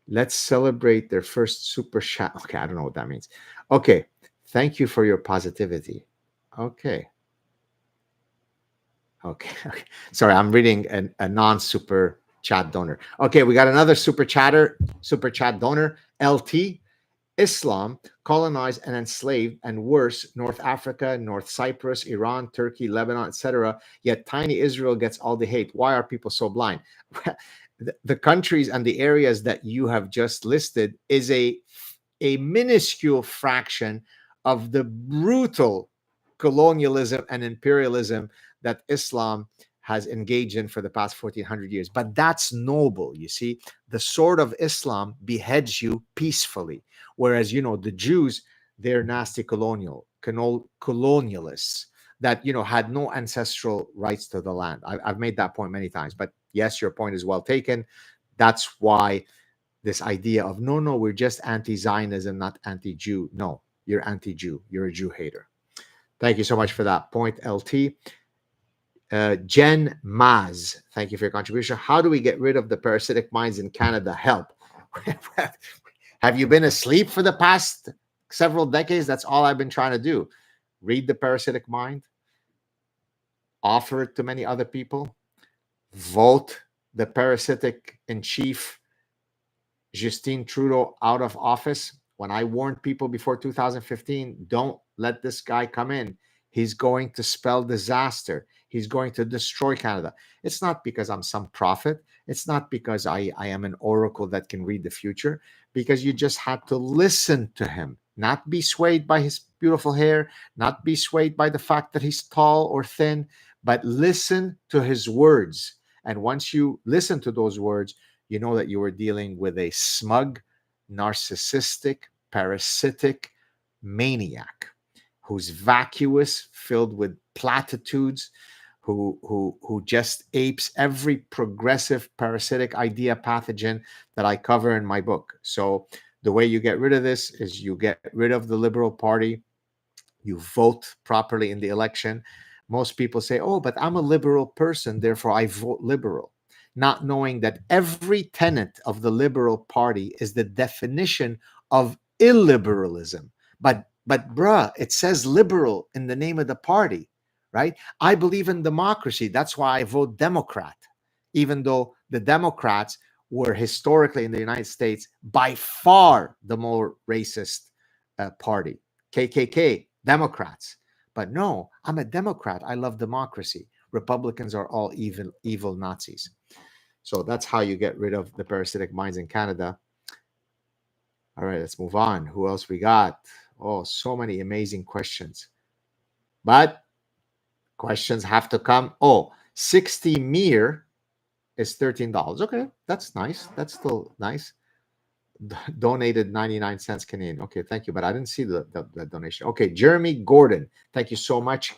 Let's celebrate their first super chat. Okay, I don't know what that means. Okay. Thank you for your positivity. Okay. Okay. Sorry, I'm reading a non-super chat donor. Okay, we got another super chat donor, LT. Islam colonized and enslaved, and worse, North Africa, North Cyprus, Iran, Turkey, Lebanon, etc. Yet tiny Israel gets all the hate. Why are people so blind? The countries and the areas that you have just listed is a minuscule fraction of the brutal colonialism and imperialism that Islam has engaged in for the past 1400 years. But that's noble, you see. The sword of Islam beheads you peacefully. Whereas, the Jews, they're nasty colonialists that, had no ancestral rights to the land. I've made that point many times. But yes, your point is well taken. That's why this idea of, no, we're just anti-Zionism, not anti-Jew. No, you're anti-Jew. You're a Jew hater. Thank you so much for that point, LT. Jen Maz, thank you for your contribution. How do we get rid of the parasitic minds in Canada? Help. Have you been asleep for the past several decades? That's all I've been trying to do. Read The Parasitic Mind, offer it to many other people, vote the parasitic in chief, Justin Trudeau, out of office. When I warned people before 2015, don't let this guy come in. He's going to spell disaster. He's going to destroy Canada. It's not because I'm some prophet. It's not because I am an oracle that can read the future, because you just had to listen to him, not be swayed by his beautiful hair, not be swayed by the fact that he's tall or thin, but listen to his words. And once you listen to those words, you know that you were dealing with a smug, narcissistic, parasitic maniac who's vacuous, filled with platitudes, who just apes every progressive parasitic idea pathogen that I cover in my book. So the way you get rid of this is you get rid of the Liberal Party, you vote properly in the election. Most people say, oh, but I'm a liberal person, therefore I vote liberal, not knowing that every tenet of the Liberal Party is the definition of illiberalism. But bruh, it says liberal in the name of the party, right? I believe in democracy. That's why I vote Democrat, even though the Democrats were historically in the United States by far the more racist party. KKK, Democrats. But no, I'm a Democrat. I love democracy. Republicans are all evil Nazis. So that's how you get rid of the parasitic minds in Canada. All right, let's move on. Who else we got? Oh, so many amazing questions. But questions have to come. Oh, 60 Mir is $13. Okay, that's nice. That's still nice. Donated 99 cents Canadian. Okay, thank you. But I didn't see the donation. Okay, Jeremy Gordon, thank you so much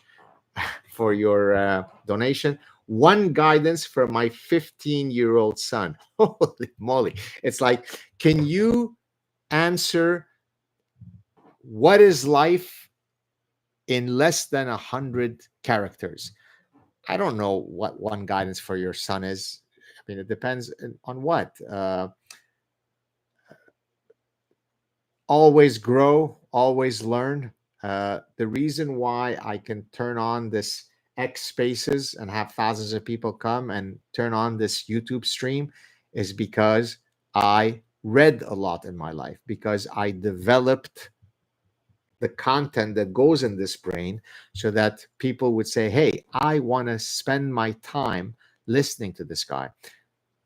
for your donation. One guidance for my 15-year-old son. Holy moly. It's like, can you answer what is life in less than 100 characters? I don't know what one guidance for your son is. I mean, it depends on what. Always grow, always learn. The reason why I can turn on this X Spaces and have thousands of people come and turn on this YouTube stream is because I read a lot in my life, because I developed the content that goes in this brain so that people would say, hey, I want to spend my time listening to this guy.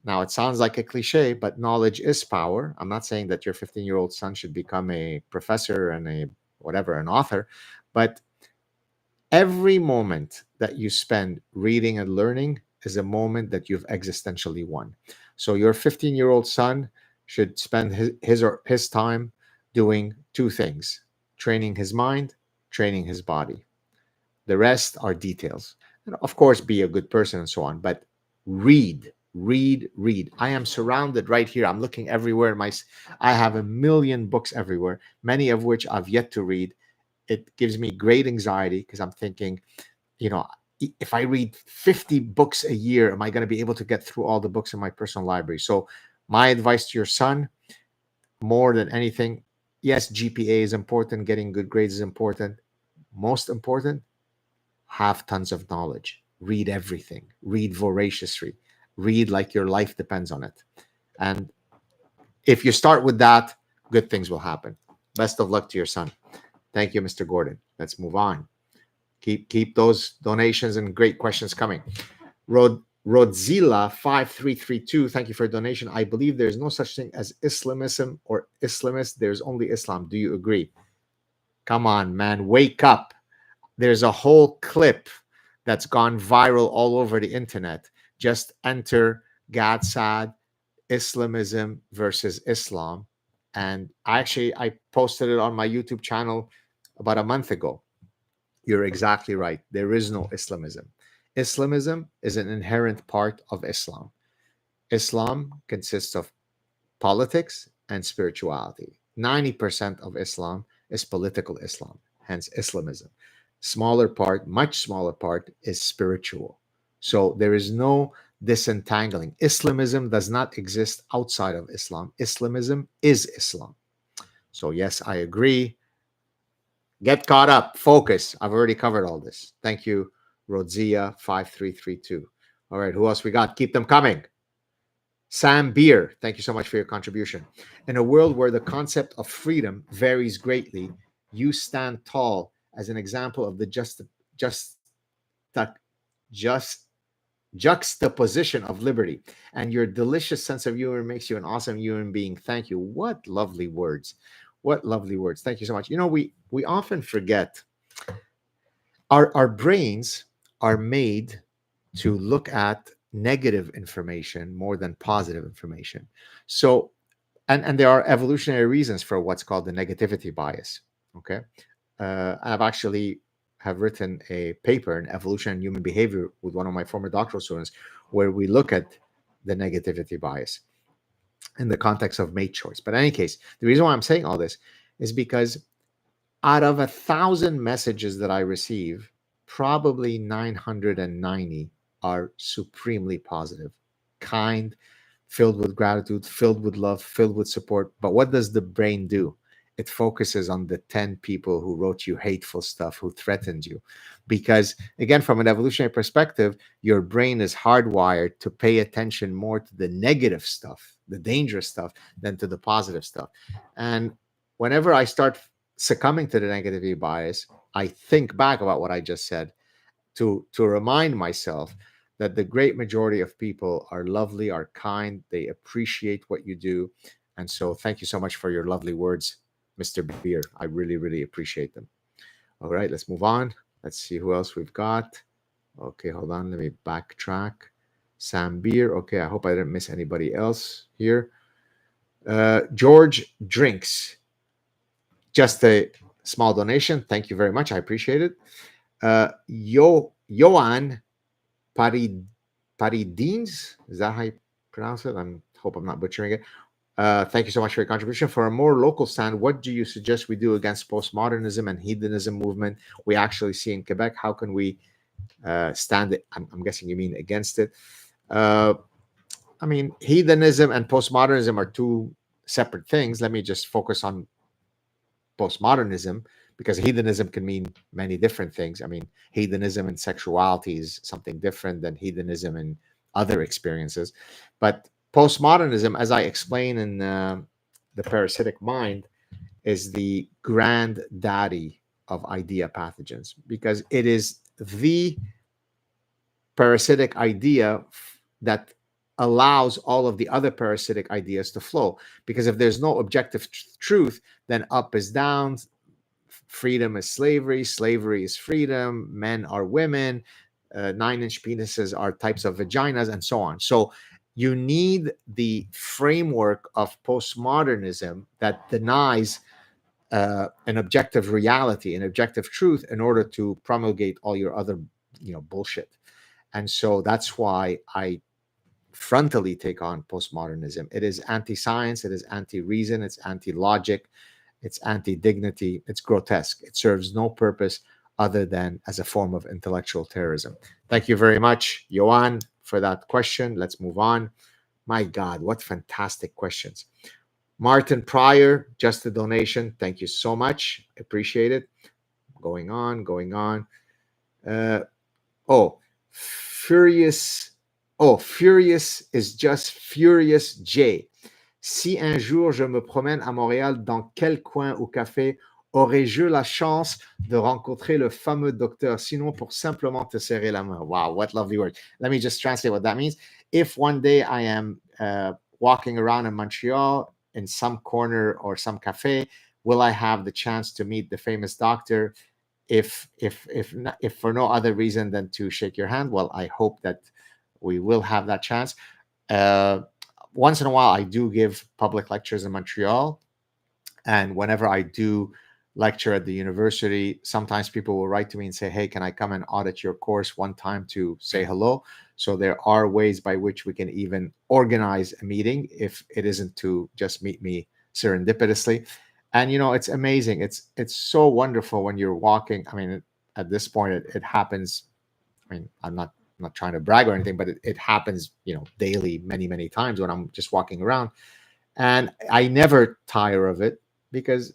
Now, it sounds like a cliche, but knowledge is power. I'm not saying that your 15-year-old son should become a professor and a whatever, an author, but every moment that you spend reading and learning is a moment that you've existentially won. So your 15-year-old son should spend his time doing two things: training his mind, training his body. The rest are details. And of course, be a good person and so on. But read, read, read. I am surrounded right here. I'm looking everywhere. I have a million books everywhere, many of which I've yet to read. It gives me great anxiety because I'm thinking, you know, if I read 50 books a year, am I going to be able to get through all the books in my personal library? So, my advice to your son, more than anything, yes, GPA is important, getting good grades is important. Most important, have tons of knowledge, read everything, read voraciously, read like your life depends on it. And if you start with that, good things will happen. Best of luck to your son. Thank you, Mr. Gordon. Let's move on. Keep those donations and great questions coming. Rodzilla 5332, thank you for a donation. I believe there's no such thing as Islamism or Islamist. There's only Islam. Do you agree? Come on, man, wake up. There's a whole clip that's gone viral all over the internet. Just enter Gad Saad, Islamism versus Islam. And I posted it on my YouTube channel about a month ago. You're exactly right. There is no Islamism. Islamism is an inherent part of Islam. Islam consists of politics and spirituality. 90% of Islam is political Islam, hence Islamism. Smaller part, much smaller part, is spiritual. So there is no disentangling. Islamism does not exist outside of Islam. Islamism is Islam. So, yes, I agree. Get caught up. Focus. I've already covered all this. Thank you, Rodzia 5332. All right, who else we got? Keep them coming. Sam Beer, thank you so much for your contribution. In a world where the concept of freedom varies greatly, you stand tall as an example of the just juxtaposition of liberty, and your delicious sense of humor makes you an awesome human being. Thank you. What lovely words. What lovely words. Thank you so much. You know, we often forget our brains are made to look at negative information more than positive information. So, and there are evolutionary reasons for what's called the negativity bias. Okay, I've actually have written a paper in evolution and human behavior with one of my former doctoral students, where we look at the negativity bias in the context of mate choice. But in any case, the reason why I'm saying all this is because out of 1,000 messages that I receive, probably 990 are supremely positive, kind, filled with gratitude, filled with love, filled with support. But what does the brain do? It focuses on the 10 people who wrote you hateful stuff, who threatened you. Because, again, from an evolutionary perspective, your brain is hardwired to pay attention more to the negative stuff, the dangerous stuff, than to the positive stuff. And whenever I start succumbing to the negativity bias, I think back about what I just said to remind myself that the great majority of people are lovely, are kind, they appreciate what you do. And so thank you so much for your lovely words, Mr. Beer. I really, really appreciate them. All right, let's move on. Let's see who else we've got. Okay, hold on. Let me backtrack. Sam Beer. Okay, I hope I didn't miss anybody else here. George Drinks. Just a small donation. Thank you very much. I appreciate it. Johan Paridines, is that how you pronounce it? I hope I'm not butchering it. Thank you so much for your contribution. For a more local stand, what do you suggest we do against postmodernism and hedonism movement we actually see in Quebec? How can we stand it? I'm guessing you mean against it. I mean, hedonism and postmodernism are two separate things. Let me just focus on postmodernism, because hedonism can mean many different things. I mean, hedonism and sexuality is something different than hedonism and other experiences. But postmodernism, as I explain in the Parasitic Mind, is the granddaddy of idea pathogens, because it is the parasitic idea that allows all of the other parasitic ideas to flow. Because if there's no objective truth, then up is down, freedom is slavery, slavery is freedom, men are women, 9-inch penises are types of vaginas, and so on. So you need the framework of postmodernism that denies an objective reality, an objective truth, in order to promulgate all your other, bullshit. And so that's why I frontally take on postmodernism. It is anti-science, it is anti-reason, it's anti-logic, it's anti-dignity, it's grotesque. It serves no purpose other than as a form of intellectual terrorism. Thank you very much, Johan, for that question. Let's move on. My God, what fantastic questions. Martin Pryor, just a donation. Thank you so much. Appreciate it. Going on. Furious. Oh, Furious is just Furious J. Si un jour je me promène à Montréal, dans quel coin ou café aurais-je la chance de rencontrer le fameux docteur? Sinon, pour simplement te serrer la main. Wow, what lovely words. Let me just translate what that means. If one day I am walking around in Montreal in some corner or some cafe, will I have the chance to meet the famous doctor? If for no other reason than to shake your hand, well, I hope that we will have that chance. Once in a while, I do give public lectures in Montreal. And whenever I do lecture at the university, sometimes people will write to me and say, hey, can I come and audit your course one time to say hello? So there are ways by which we can even organize a meeting if it isn't to just meet me serendipitously. And, it's amazing. It's so wonderful when you're walking. I mean, at this point, it happens. I mean, I'm not trying to brag or anything, but it happens, daily, many, many times when I'm just walking around. And I never tire of it because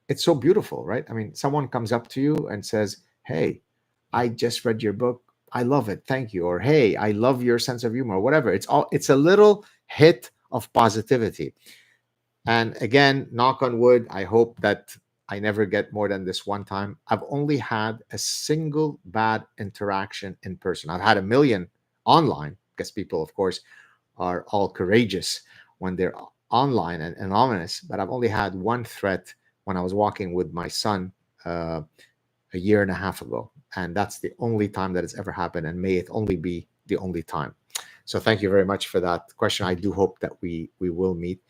it's so beautiful, right? I mean, someone comes up to you and says, hey, I just read your book. I love it. Thank you. Or, hey, I love your sense of humor, or whatever. It's a little hit of positivity. And again, knock on wood, I hope that I never get more than this one time. I've only had a single bad interaction in person. I've had a million online because people, of course, are all courageous when they're online and anonymous. But I've only had one threat when I was walking with my son a year and a half ago. And that's the only time that it's ever happened. And may it only be the only time. So thank you very much for that question. I do hope that we will meet.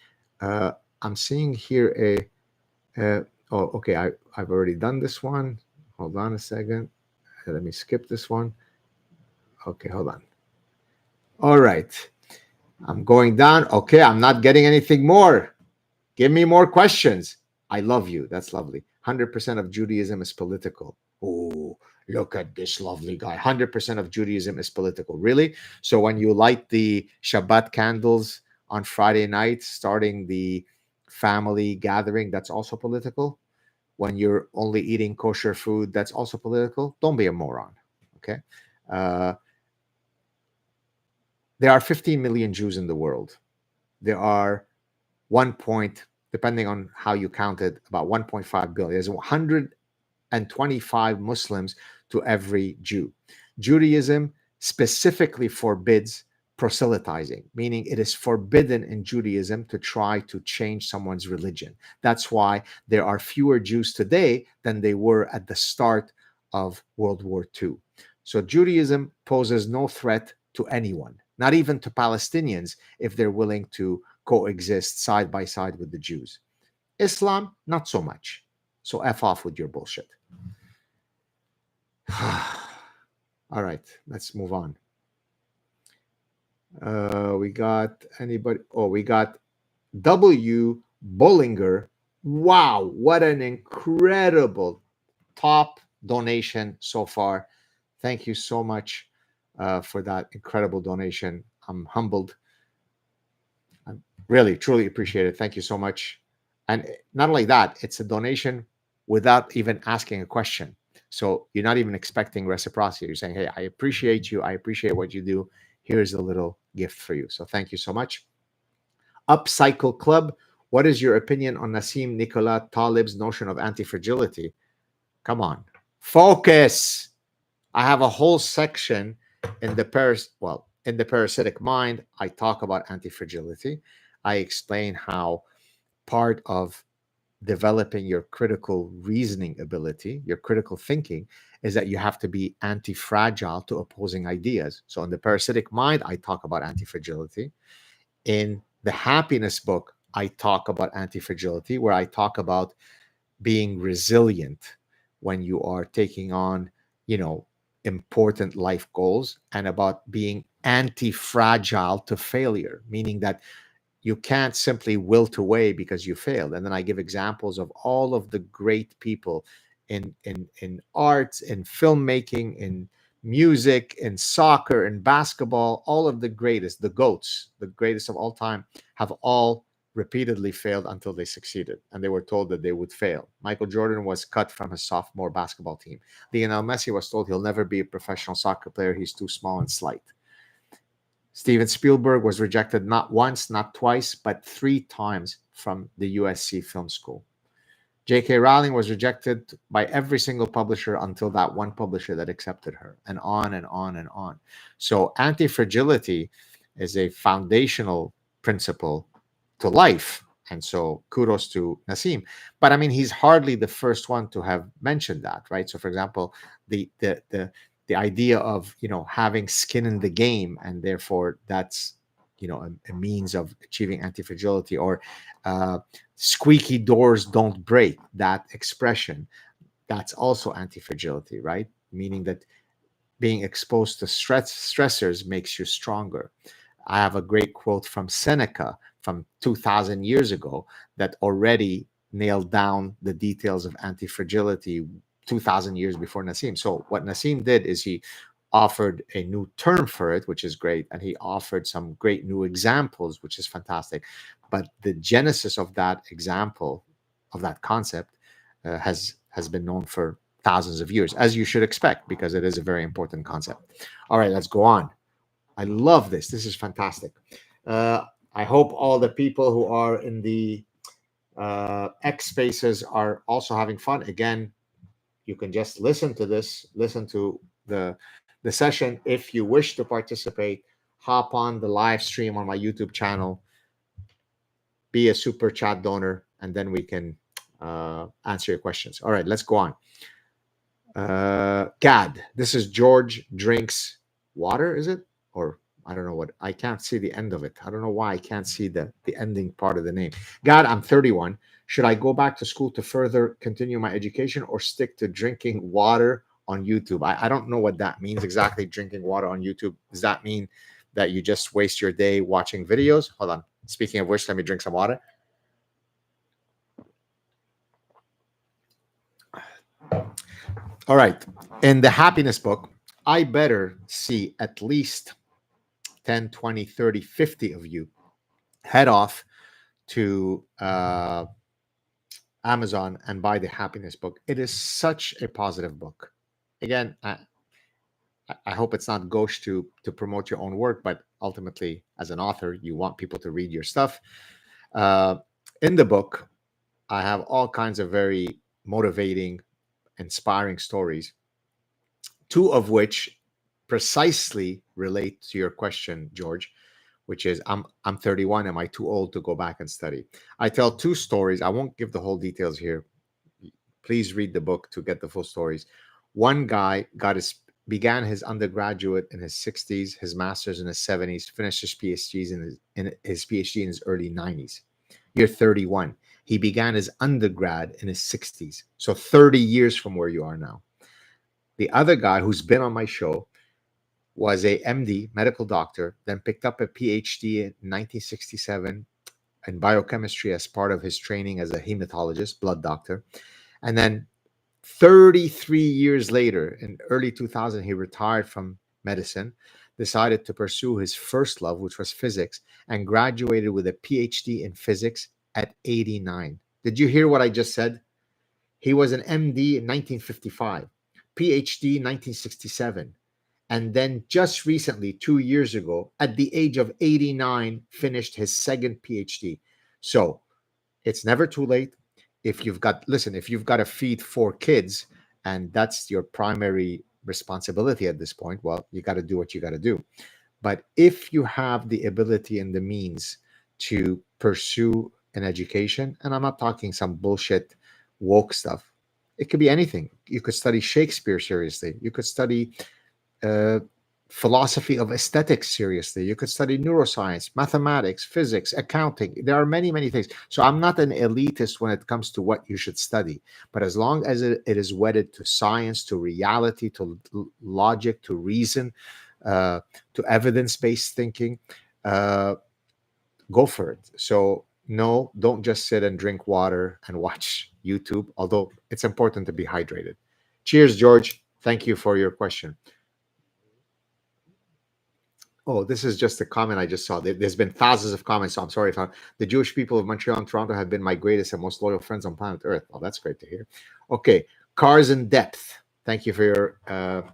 I'm seeing here okay, I've already done this one. Hold on a second. Let me skip this one. Okay, hold on. All right. I'm going down. Okay, I'm not getting anything more. Give me more questions. I love you. That's lovely. 100% of Judaism is political. Oh, look at this lovely guy. 100% of Judaism is political. Really? So when you light the Shabbat candles on Friday night, starting the family gathering, that's also political. When you're only eating kosher food, that's also political. Don't be a moron. Okay. There are 15 million Jews in the world. There are depending on how you count it, about 1.5 billion. There's 125 Muslims to every Jew. Judaism specifically forbids proselytizing, meaning it is forbidden in Judaism to try to change someone's religion. That's why there are fewer Jews today than they were at the start of World War II. So Judaism poses no threat to anyone, not even to Palestinians, if they're willing to coexist side by side with the Jews. Islam, not so much. So F off with your bullshit. All right, let's move on. We got anybody? Oh, we got W. Bollinger. Wow, what an incredible top donation so far. Thank you so much for that incredible donation. I'm humbled. I really, truly appreciate it. Thank you so much. And not only that, it's a donation without even asking a question. So you're not even expecting reciprocity. You're saying, hey, I appreciate you. I appreciate what you do. Here's a little gift for you. So thank you so much. Upcycle Club. What is your opinion on Nassim Nicolas Taleb's notion of antifragility? Come on. Focus. I have a whole section in the In the Parasitic Mind, I talk about antifragility. I explain how part of developing your critical reasoning ability, your critical thinking, is that you have to be anti-fragile to opposing ideas. So in the Parasitic Mind, I talk about antifragility. In the Happiness book, I talk about antifragility, where I talk about being resilient when you are taking on, you know, important life goals, and about being anti-fragile to failure, meaning that you can't simply wilt away because you failed. And then I give examples of all of the great people in arts, in filmmaking, in music, in soccer, in basketball. All of the greatest, the goats, the greatest of all time, have all repeatedly failed until they succeeded, and they were told that they would fail. Michael Jordan was cut from his sophomore basketball team. Lionel Messi was told he'll never be a professional soccer player, he's too small and slight. Steven Spielberg was rejected not once, not twice, but 3 times from the USC Film School. J.K. Rowling was rejected by every single publisher until that one publisher that accepted her, and on and on and on. So, anti-fragility is a foundational principle to life. And so, kudos to Nassim. But I mean, he's hardly the first one to have mentioned that, right? So, for example, the idea of, you know, having skin in the game, and therefore that's, you know, a means of achieving anti-fragility, or squeaky doors don't break, that expression, that's also anti-fragility, right? Meaning that being exposed to stressors makes you stronger. I have a great quote from Seneca from 2000 years ago that already nailed down the details of anti-fragility 2000 years before Nassim. So what Nassim did is he offered a new term for it, which is great, and he offered some great new examples, which is fantastic. But the genesis of that example, of that concept, has been known for thousands of years, as you should expect, because it is a very important concept. All right, let's go on. I love this. This is fantastic. I hope all the people who are in the X spaces are also having fun. Again, you can just listen to this, listen to the session. If you wish to participate, hop on the live stream on my YouTube channel, be a super chat donor, and then we can answer your questions. All right, let's go on. Gad, this is George drinks water, is it? Or I don't know what. I can't see the end of it. I don't know why I can't see the ending part of the name. Gad, I'm 31. Should I go back to school to further continue my education, or stick to drinking water on YouTube? I don't know what that means exactly, drinking water on YouTube. Does that mean that you just waste your day watching videos? Hold on. Speaking of which, let me drink some water. All right. In the Happiness book, I better see at least 10, 20, 30, 50 of you head off to Amazon and buy the Happiness book. It is such a positive book. Again, I hope it's not gauche to promote your own work, but ultimately, as an author, you want people to read your stuff. In the book, I have all kinds of very motivating, inspiring stories, 2 of which precisely relate to your question, George, which is I'm 31. Am I too old to go back and study? I tell 2 stories. I won't give the whole details here. Please read the book to get the full stories. One guy began his undergraduate in his 60s, his master's in his 70s, finished his PhD in his early 90s. You're 31. He began his undergrad in his 60s, so 30 years from where you are now. The other guy, who's been on my show, was a MD, medical doctor, then picked up a PhD in 1967 in biochemistry as part of his training as a hematologist, blood doctor. And then 33 years later, in early 2000, he retired from medicine, decided to pursue his first love, which was physics, and graduated with a PhD in physics at 89. Did you hear what I just said? He was an MD in 1955, PhD in 1967, and then just recently, 2 years ago, at the age of 89, finished his second PhD. So it's never too late. If you've got to feed 4 kids, and that's your primary responsibility at this point, well, you got to do what you got to do. But if you have the ability and the means to pursue an education, and I'm not talking some bullshit woke stuff, it could be anything. You could study Shakespeare seriously. You could study uh, philosophy of aesthetics seriously. You could study neuroscience, mathematics, physics, accounting. There are many, many things. So I'm not an elitist when it comes to what you should study. But as long as it is wedded to science, to reality, to logic, to reason, uh, to evidence based thinking, uh, go for it. So, no, don't just sit and drink water and watch YouTube, although it's important to be hydrated. Cheers, George. Thank you for your question. Oh, this is just a comment I just saw. There's been thousands of comments, so I'm sorry if the Jewish people of Montreal and Toronto have been my greatest and most loyal friends on planet Earth. Well, that's great to hear. Okay, cars in depth. Thank you for your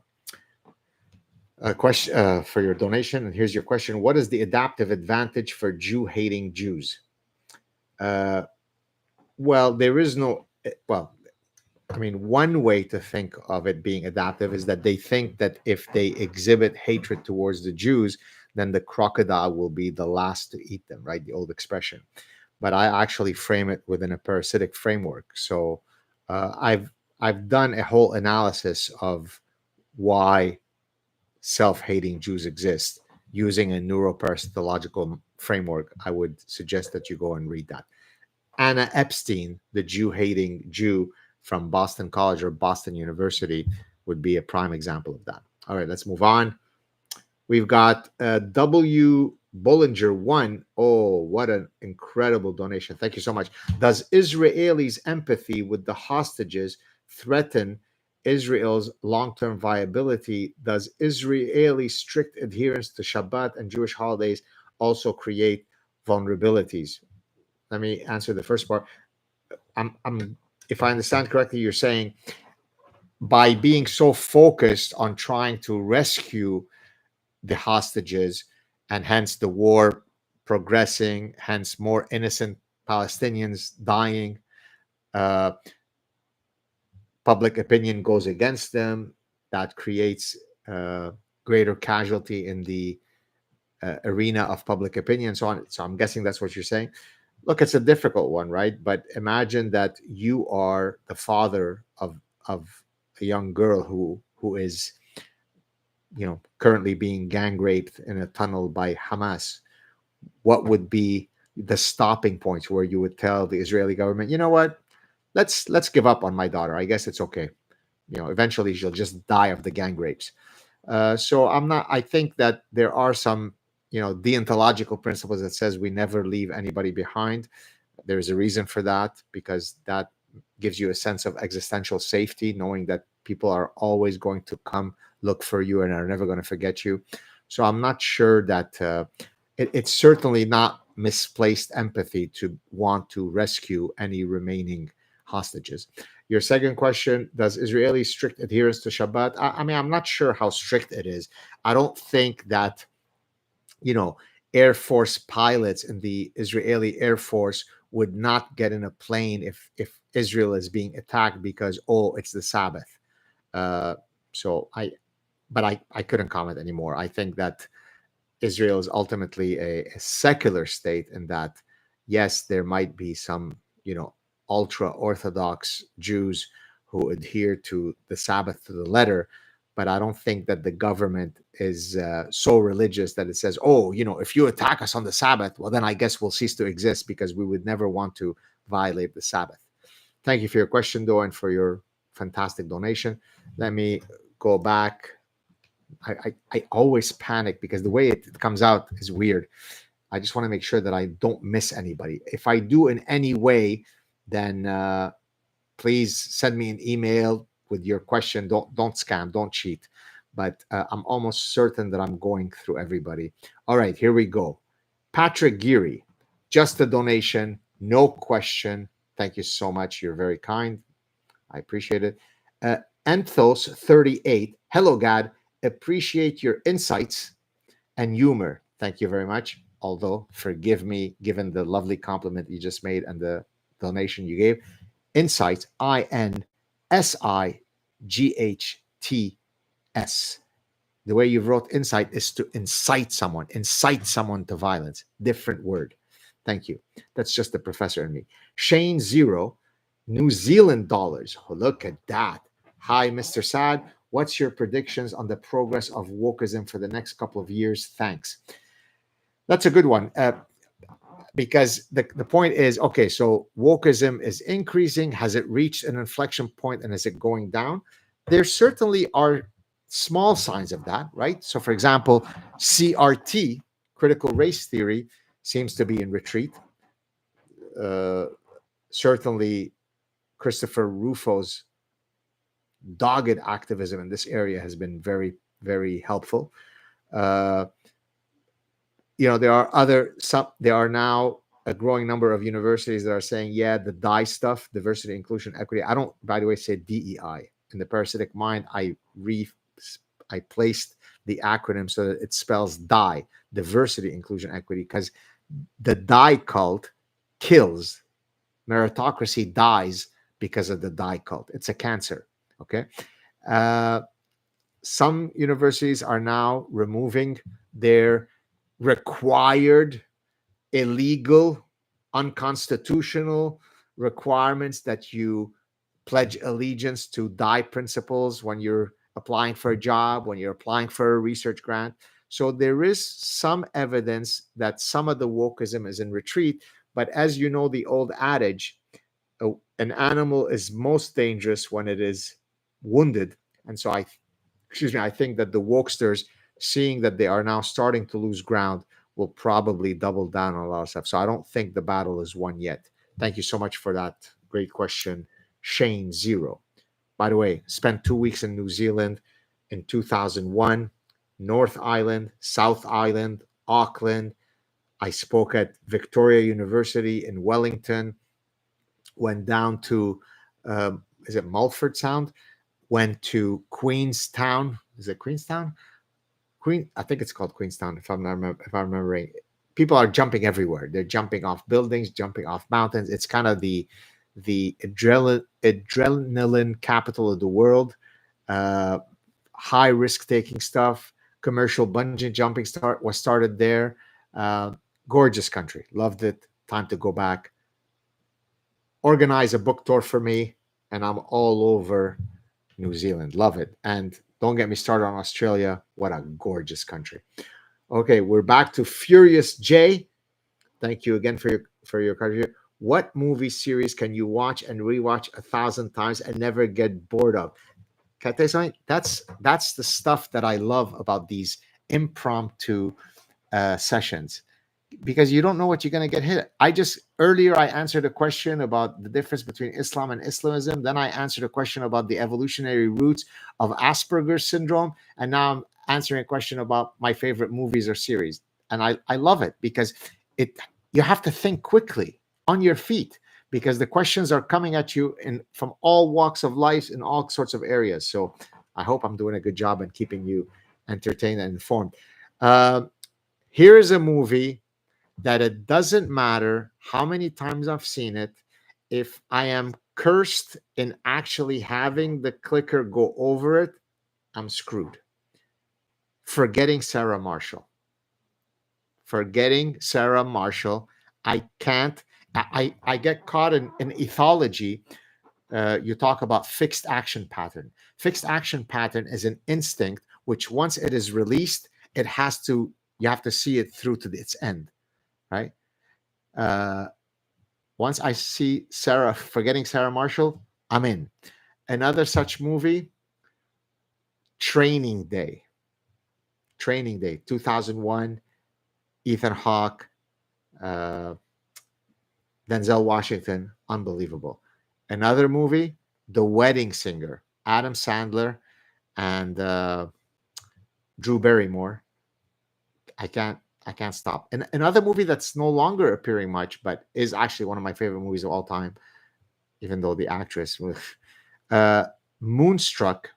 question, for your donation. And here's your question: what is the adaptive advantage for Jew-hating Jews? Uh, well, there is no. Well, I mean, one way to think of it being adaptive is that they think that if they exhibit hatred towards the Jews, then the crocodile will be the last to eat them, right? The old expression. But I actually frame it within a parasitic framework. So I've done a whole analysis of why self-hating Jews exist using a neuroparasitological framework. I would suggest that you go and read that. Anna Epstein, the Jew-hating Jew from Boston College or Boston University, would be a prime example of that. All right, let's move on. We've got W. Bollinger 1. Oh, what an incredible donation. Thank you so much. Does Israelis' empathy with the hostages threaten Israel's long-term viability? Does Israeli strict adherence to Shabbat and Jewish holidays also create vulnerabilities? Let me answer the first part. I'm if I understand correctly, you're saying by being so focused on trying to rescue the hostages and hence the war progressing, hence more innocent Palestinians dying, uh, public opinion goes against them, that creates greater casualty in the arena of public opinion and so on. So I'm guessing that's what you're saying. Look, it's a difficult one, right? But imagine that you are the father of a young girl who is, currently being gang raped in a tunnel by Hamas. What would be the stopping points where you would tell the Israeli government, you know what, let's give up on my daughter. I guess it's okay. Eventually she'll just die of the gang rapes. So I'm not. I think that there are some, deontological principles that says we never leave anybody behind. There's a reason for that, because that gives you a sense of existential safety, knowing that people are always going to come look for you and are never going to forget you. So I'm not sure that it's certainly not misplaced empathy to want to rescue any remaining hostages. Your second question: does Israeli strict adherence to Shabbat? I mean, I'm not sure how strict it is. I don't think that, Air Force pilots in the Israeli Air Force would not get in a plane if Israel is being attacked because, oh, it's the Sabbath. Uh, so I couldn't comment anymore. I think that Israel is ultimately a secular state, and that yes, there might be some, ultra Orthodox Jews who adhere to the Sabbath to the letter, but I don't think that the government is so religious that it says, oh, if you attack us on the Sabbath, well, then I guess we'll cease to exist, because we would never want to violate the Sabbath. Thank you for your question, though, and for your fantastic donation. Let me go back. I always panic because the way it comes out is weird. I just want to make sure that I don't miss anybody. If I do in any way, then please send me an email with your question. Don't scam, don't cheat. But I'm almost certain that I'm going through everybody. All right, here we go. Patrick Geary, just a donation, no question. Thank you so much. You're very kind. I appreciate it. Anthos 38. Hello, Gad. Appreciate your insights and humor. Thank you very much. Although, forgive me, given the lovely compliment you just made and the donation you gave. Insights, INSIGHTS. The way you wrote insight is to incite someone to violence. Different word. Thank you. That's just the professor in me. Shane Zero, New Zealand dollars. Oh, look at that. Hi, Mr. Saad. What's your predictions on the progress of wokeism for the next couple of years? Thanks. That's a good one. Because the point is, okay, so wokeism is increasing. Has it reached an inflection point and is it going down? There certainly are small signs of that, right? So, for example, CRT, critical race theory, seems to be in retreat. Certainly, Christopher Rufo's dogged activism in this area has been very, very helpful. There are now a growing number of universities that are saying, yeah, the DIE stuff, diversity, inclusion, equity. I don't, by the way, say DEI. In the parasitic mind, I placed the acronym so that it spells DIE, diversity, inclusion, equity, because the DIE cult kills. Meritocracy dies because of the DIE cult. It's a cancer. Okay. Some universities are now removing their required, illegal, unconstitutional requirements that you pledge allegiance to DIE principles when you're applying for a job, when you're applying for a research grant. So there is some evidence that some of the wokeism is in retreat. But as you know, the old adage, an animal is most dangerous when it is wounded. And so I think that the wokesters, seeing that they are now starting to lose ground, will probably double down on a lot of stuff. So I don't think the battle is won yet. Thank you so much for that great question, Shane Zero. By the way, spent 2 weeks in New Zealand in 2001, North Island, South Island, Auckland. I spoke at Victoria University in Wellington, went down to, is it Mulford Sound? Went to Queenstown. Is it Queenstown? I think it's called Queenstown, if I'm remembering. People are jumping everywhere. They're jumping off buildings, jumping off mountains. It's kind of the adrenaline capital of the world. High risk taking stuff. Commercial bungee jumping was started there. Gorgeous country. Loved it. Time to go back. Organize a book tour for me, and I'm all over New Zealand. Love it. And don't get me started on Australia. What a gorgeous country. Okay, we're back to Furious J. Thank you again for your country. What movie series can you watch and rewatch 1,000 times and never get bored of? Can I tell you something? That's the stuff that I love about these impromptu sessions, because you don't know what you're going to get hit. Earlier I answered a question about the difference between Islam and Islamism. Then I answered a question about the evolutionary roots of Asperger's syndrome. And now I'm answering a question about my favorite movies or series. And I love it because you have to think quickly on your feet, because the questions are coming at you from all walks of life in all sorts of areas. So I hope I'm doing a good job in keeping you entertained and informed. Here is a movie that it doesn't matter how many times I've seen it. If I am cursed in actually having the clicker go over it, I'm screwed. Forgetting Sarah Marshall. I can't. I get caught in ethology. You talk about fixed action pattern. Fixed action pattern is an instinct which, once it is released, you have to see it through to its end. Right. Once I see Forgetting Sarah Marshall, I'm in. Another such movie, Training Day, 2001, Ethan Hawke, Denzel Washington, unbelievable. Another movie, The Wedding Singer, Adam Sandler and Drew Barrymore. I can't stop. And another movie that's no longer appearing much, but is actually one of my favorite movies of all time, even though the actress, Moonstruck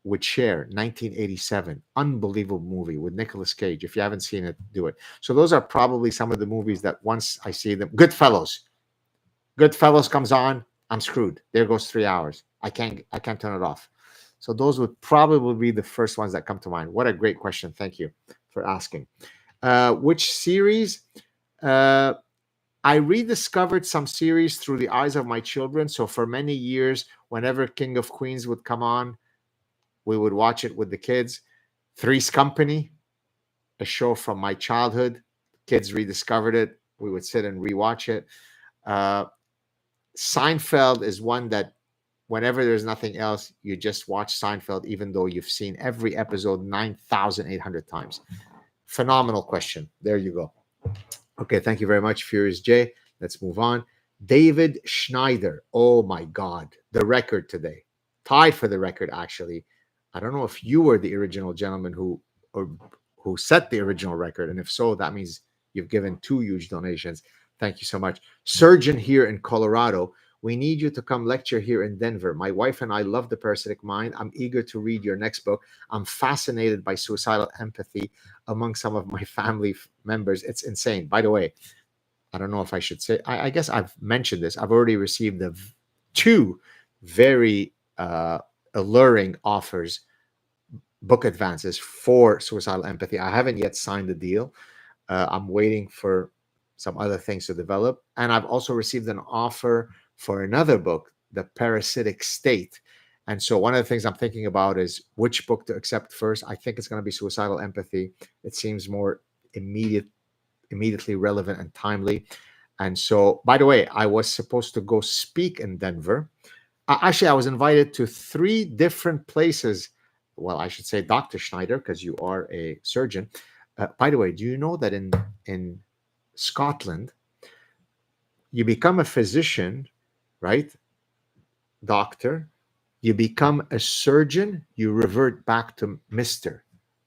with Cher, 1987. Unbelievable movie with Nicolas Cage. If you haven't seen it, do it. So those are probably some of the movies that once I see them. Goodfellas comes on, I'm screwed. There goes 3 hours. I can't turn it off. So those would probably be the first ones that come to mind. What a great question. Thank you for asking. Which series? Uh, I rediscovered some series through the eyes of my children. So for many years, whenever King of Queens would come on, we would watch it with the kids. Three's Company, a show from my childhood. Kids rediscovered it. We would sit and rewatch it. Uh, Seinfeld is one that whenever there's nothing else, you just watch Seinfeld, even though you've seen every episode 9,800 times. Phenomenal question. There you go. Okay, thank you very much, Furious J. Let's move on. David Schneider. Oh my God, the record today. Tied for the record, actually. I don't know if you were the original gentleman who set the original record. And if so, that means you've given 2 huge donations. Thank you so much. Surgeon here in Colorado. We need you to come lecture here in Denver. My wife and I love The Parasitic Mind. I'm eager to read your next book. I'm fascinated by suicidal empathy among some of my family members. It's insane. By the way, I don't know if I should say, I guess I've mentioned this. I've already received 2 very alluring offers, book advances for suicidal empathy. I haven't yet signed the deal. I'm waiting for some other things to develop. And I've also received an offer for another book, The Parasitic State. And so one of the things I'm thinking about is which book to accept first. I think it's going to be Suicidal Empathy. It seems more immediately relevant and timely. And so, by the way, I was supposed to go speak in Denver. Actually, I was invited to 3 different places. Well, I should say Dr. Schneider, because you are a surgeon. By the way, do you know that in Scotland, you become a physician, right? Doctor, you become a surgeon, you revert back to Mr.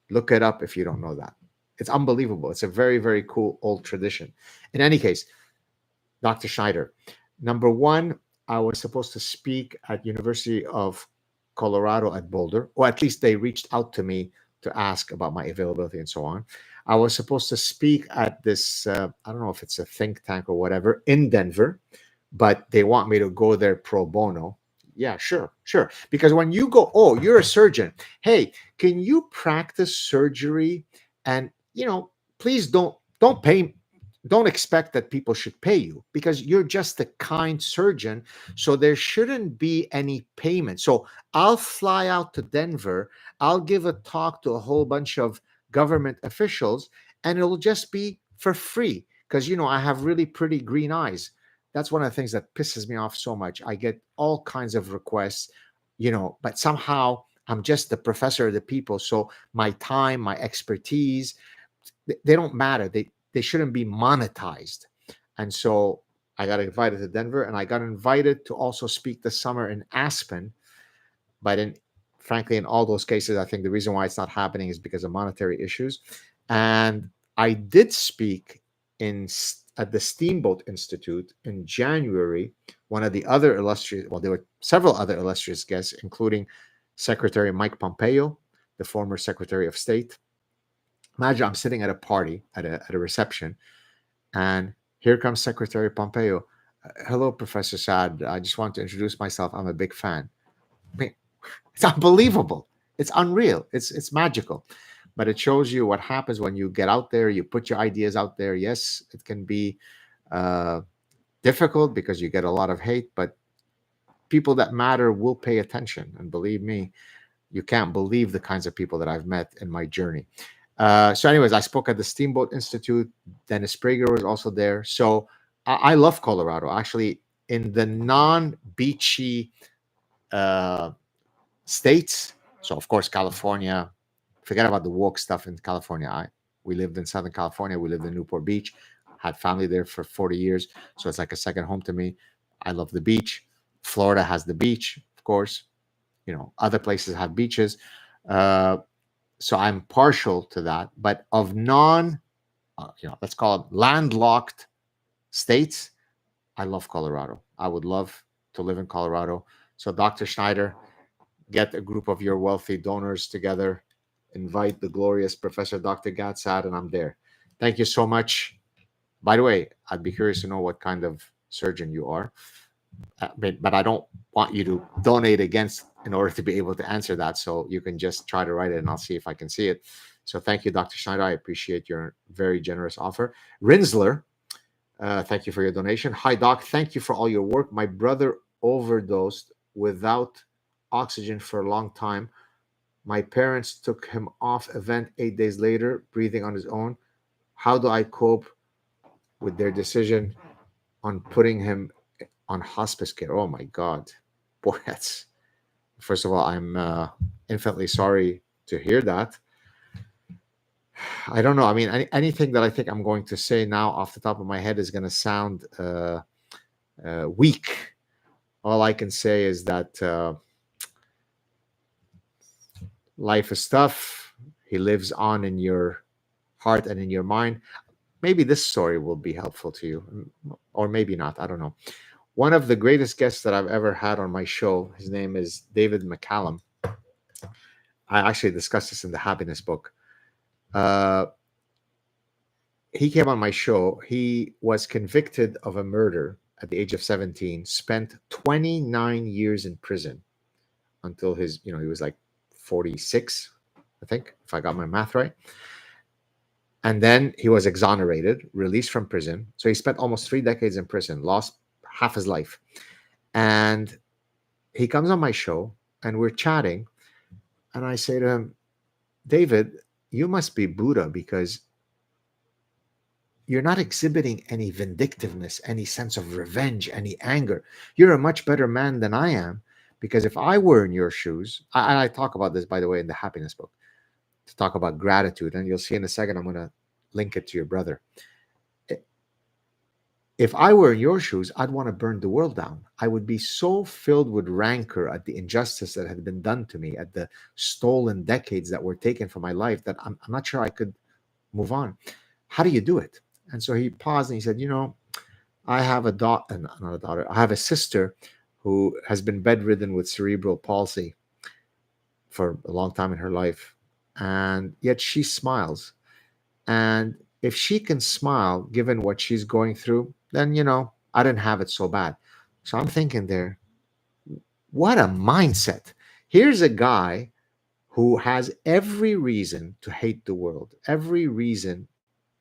Look it up if you don't know that. It's unbelievable. It's a very, very cool old tradition. In any case, Dr. Schneider, number 1, I was supposed to speak at University of Colorado at Boulder, or at least they reached out to me to ask about my availability and so on. I was supposed to speak at this, I don't know if it's a think tank or whatever, in Denver, but they want me to go there pro bono. Yeah, sure. Because when you go, oh, you're a surgeon. Hey, can you practice surgery? And, please don't pay, don't expect that people should pay you because you're just a kind surgeon. So there shouldn't be any payment. So I'll fly out to Denver. I'll give a talk to a whole bunch of government officials, and it'll just be for free because, I have really pretty green eyes. That's one of the things that pisses me off so much. I get all kinds of requests, but somehow I'm just the professor of the people. So my time, my expertise, they don't matter. They shouldn't be monetized. And so I got invited to Denver, and I got invited to also speak this summer in Aspen. But frankly, in all those cases, I think the reason why it's not happening is because of monetary issues. And I did speak at the Steamboat Institute in January. One of the other there were several other illustrious guests, including Secretary Mike Pompeo, the former Secretary of State. Imagine I'm sitting at a party, at a reception, and here comes Secretary Pompeo. Hello, Professor Saad. I just want to introduce myself. I'm a big fan. I mean, it's unbelievable. It's unreal. It's magical. But it shows you what happens when you get out there, you put your ideas out there. Yes, it can be difficult because you get a lot of hate, but people that matter will pay attention. And believe me, you can't believe the kinds of people that I've met in my journey. So anyways, I spoke at the Steamboat Institute. Dennis Prager was also there. So I love Colorado. Actually, in the non-beachy states, so of course, California, forget about the woke stuff in California. We lived in Southern California. We lived in Newport Beach, had family there for 40 years. So it's like a second home to me. I love the beach. Florida has the beach, of course. Other places have beaches. So I'm partial to that. But of let's call it landlocked states, I love Colorado. I would love to live in Colorado. So Dr. Schneider, get a group of your wealthy donors together, invite the glorious Professor Dr. Gatsad, and I'm there. Thank you so much. By the way, I'd be curious to know what kind of surgeon you are. But I don't want you to donate against in order to be able to answer that. So you can just try to write it and I'll see if I can see it. So thank you, Dr. Schneider. I appreciate your very generous offer. Rinsler, thank you for your donation. Hi, Doc. Thank you for all your work. My brother overdosed without oxygen for a long time. My parents took him off event 8 days later, breathing on his own. How do I cope with their decision on putting him on hospice care? Oh my God. Boy, that's, first of all, I'm infinitely sorry to hear that. I don't know. I mean, anything that I think I'm going to say now off the top of my head is going to sound weak. All I can say is that life is tough. He lives on in your heart and in your mind. Maybe this story will be helpful to you, or maybe not. I don't know. One of the greatest guests that I've ever had on my show, his name is David McCallum. I actually discussed this in the Happiness book. He came on my show. He was convicted of a murder at the age of 17, spent 29 years in prison until his, he was like 46, I think, if I got my math right. And then he was exonerated, released from prison. So he spent almost 3 decades in prison, lost half his life. And he comes on my show and we're chatting. And I say to him, David, you must be Buddha because you're not exhibiting any vindictiveness, any sense of revenge, any anger. You're a much better man than I am. Because if I were in your shoes, I talk about this, by the way, in the Happiness book, to talk about gratitude. And you'll see in a second, I'm going to link it to your brother. If I were in your shoes, I'd want to burn the world down. I would be so filled with rancor at the injustice that had been done to me, at the stolen decades that were taken from my life, that I'm not sure I could move on. How do you do it? And so he paused and he said, I have a daughter, not a daughter, I have a sister who has been bedridden with cerebral palsy for a long time in her life. And yet she smiles. And if she can smile, given what she's going through, then, I didn't have it so bad. So I'm thinking there, what a mindset. Here's a guy who has every reason to hate the world, every reason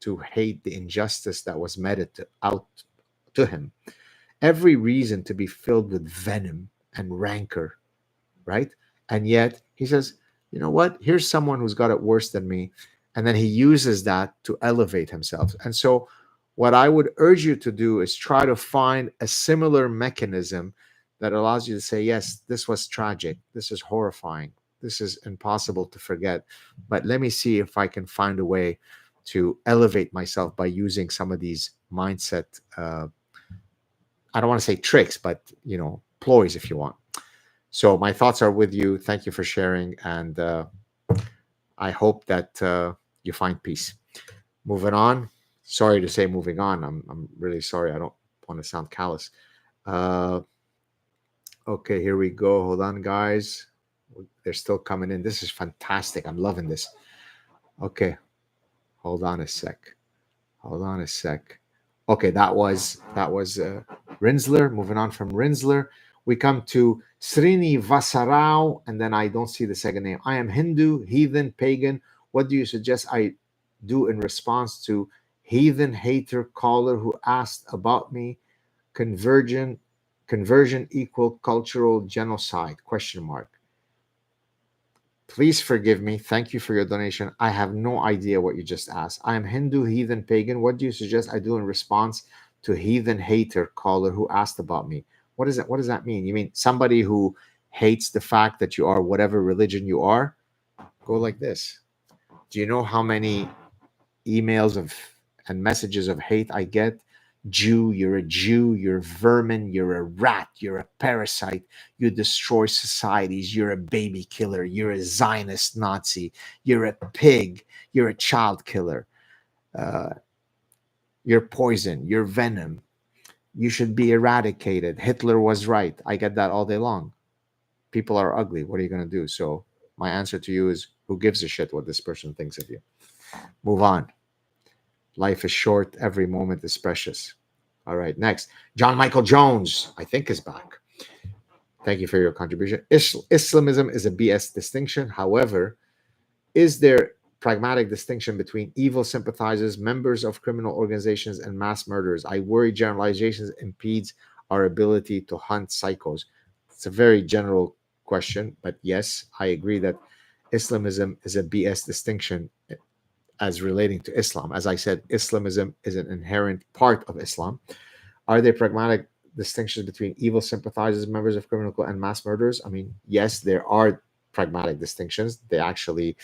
to hate the injustice that was meted out to him, every reason to be filled with venom and rancor, right? And yet he says, you know what? Here's someone who's got it worse than me. And then he uses that to elevate himself. And so what I would urge you to do is try to find a similar mechanism that allows you to say, yes, this was tragic. This is horrifying. This is impossible to forget. But let me see if I can find a way to elevate myself by using some of these mindset, I don't want to say tricks, but, ploys if you want. So my thoughts are with you. Thank you for sharing. And I hope that you find peace. Moving on. Sorry to say moving on. I'm really sorry. I don't want to sound callous. Okay, here we go. Hold on, guys. They're still coming in. This is fantastic. I'm loving this. Okay. Hold on a sec. Okay, that was Rinsler. Moving on from Rinsler, we come to Srini Vasarao, and then I don't see the second name. I am Hindu, heathen, pagan. What do you suggest I do in response to heathen hater caller who asked about me? Conversion equal cultural genocide? Question mark. Please forgive me. Thank you for your donation. I have no idea what you just asked. I am Hindu, heathen, pagan. What do you suggest I do in response to heathen hater caller who asked about me? What is it? What does that mean? You mean somebody who hates the fact that you are whatever religion you are? Go like this. Do you know how many emails and messages of hate I get? Jew, you're vermin, you're a rat, you're a parasite, you destroy societies, you're a baby killer, you're a Zionist Nazi, you're a pig, you're a child killer, you're poison, you're venom, you should be eradicated, Hitler was right. I get that all day long. People are ugly. What are you going to do? So my answer to you is, who gives a shit what this person thinks of you? Move on. Life is short. Every moment is precious. All right, next. John Michael Jones, I think, is back. Thank you for your contribution. Islamism is a BS distinction. However, is there pragmatic distinction between evil sympathizers, members of criminal organizations, and mass murderers? I worry generalizations impedes our ability to hunt psychos. It's a very general question, but yes, I agree that Islamism is a BS distinction as relating to Islam. As I said, Islamism is an inherent part of Islam. Are there pragmatic distinctions between evil sympathizers, members of criminal and mass murderers? I mean, yes, there are pragmatic distinctions. They actually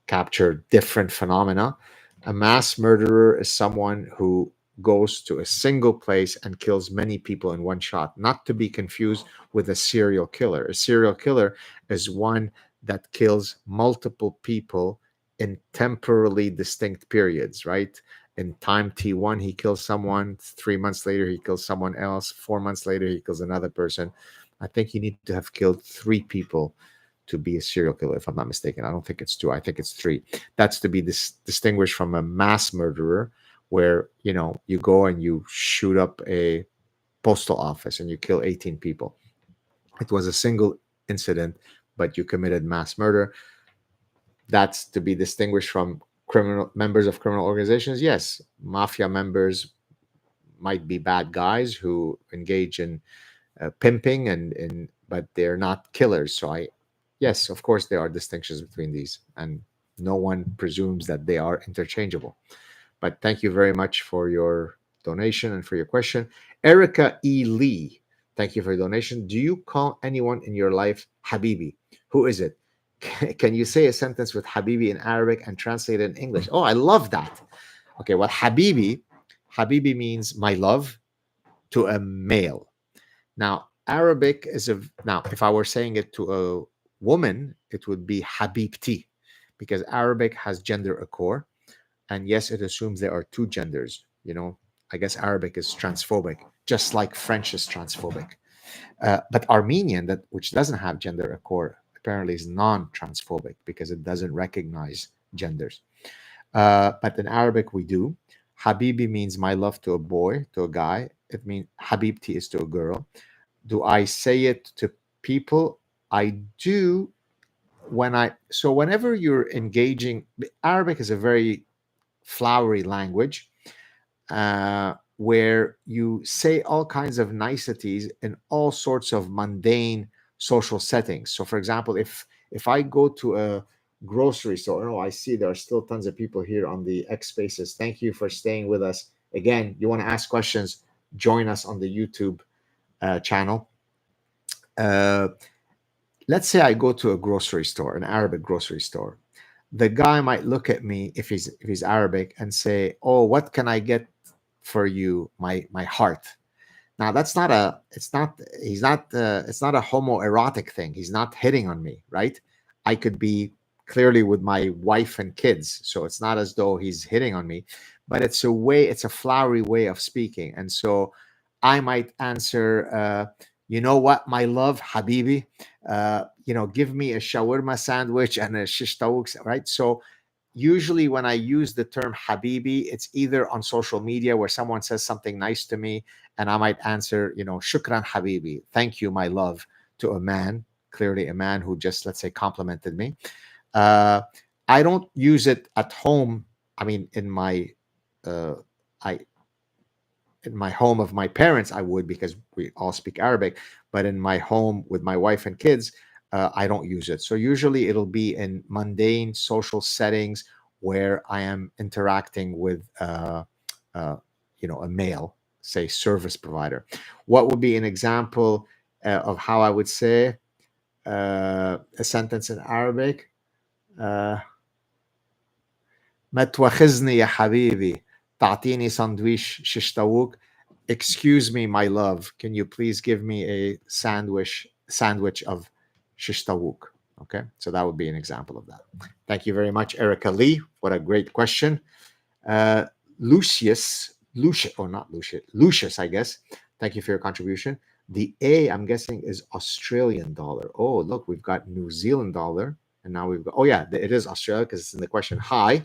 capture different phenomena. A mass murderer is someone who goes to a single place and kills many people in one shot, not to be confused with a serial killer. A serial killer is one that kills multiple people in temporally distinct periods, right? In time T1, he kills someone. 3 months later, he kills someone else. 4 months later, he kills another person. I think you need to have killed 3 people to be a serial killer, if I'm not mistaken. I don't think it's 2. I think it's 3. That's to be distinguished from a mass murderer, where you go and you shoot up a postal office and you kill 18 people. It was a single incident, but you committed mass murder. That's to be distinguished from criminal members of criminal organizations. Yes, mafia members might be bad guys who engage in pimping and but they're not killers. So yes, of course there are distinctions between these, and no one presumes that they are interchangeable. But thank you very much for your donation and for your question. Erica E. Lee, thank you for your donation. Do you call anyone in your life Habibi? Who is it? Can you say a sentence with Habibi in Arabic and translate it in English? Oh, I love that. Okay, well, Habibi means my love to a male. Now, Arabic is now, if I were saying it to a woman, it would be Habibti, because Arabic has gender accord. And yes, it assumes there are 2 genders. I guess Arabic is transphobic, just like French is transphobic. But Armenian, which doesn't have gender accord, apparently is non-transphobic because it doesn't recognize genders. But in Arabic, we do. Habibi means my love to a boy, to a guy. It means Habibti is to a girl. Do I say it to people? I do whenever you're engaging. Arabic is a very flowery language, where you say all kinds of niceties in all sorts of mundane social settings. So for example, if I go to a grocery store, I see there are still tons of people here on the X Spaces. Thank you for staying with us. Again, you want to ask questions, join us on the YouTube channel. Let's say I go to a grocery store, an Arabic grocery store. The guy might look at me, if he's Arabic, and say, "Oh, what can I get for you, my heart?" Now that's not a it's not a homoerotic thing. He's not hitting on me, right? I could be clearly with my wife and kids, so it's not as though he's hitting on me, but it's a flowery way of speaking. And so I might answer, you know what, my love, Habibi, give me a shawarma sandwich and a shish taouk, right? So usually when I use the term Habibi, it's either on social media where someone says something nice to me, and I might answer, Shukran Habibi, thank you, my love, to a man, clearly a man who just, let's say, complimented me. I don't use it at home. I mean, in my home of my parents, I would, because we all speak Arabic. But in my home with my wife and kids, I don't use it. So usually it'll be in mundane social settings where I am interacting with, a male, say, service provider. What would be an example of how I would say a sentence in Arabic? ما تواخذني يا حبيبي تعطيني ساندويش شيش طاووق. Excuse me, my love, can you please give me a sandwich of shish taouk? Okay, so that would be an example of that. Thank you very much, Erica Lee. What a great question. Lucius, I guess. Thank you for your contribution. The A, I'm guessing, is Australian dollar. Oh, look, we've got New Zealand dollar. And now we've got, oh yeah, it is Australia, because it's in the question. Hi,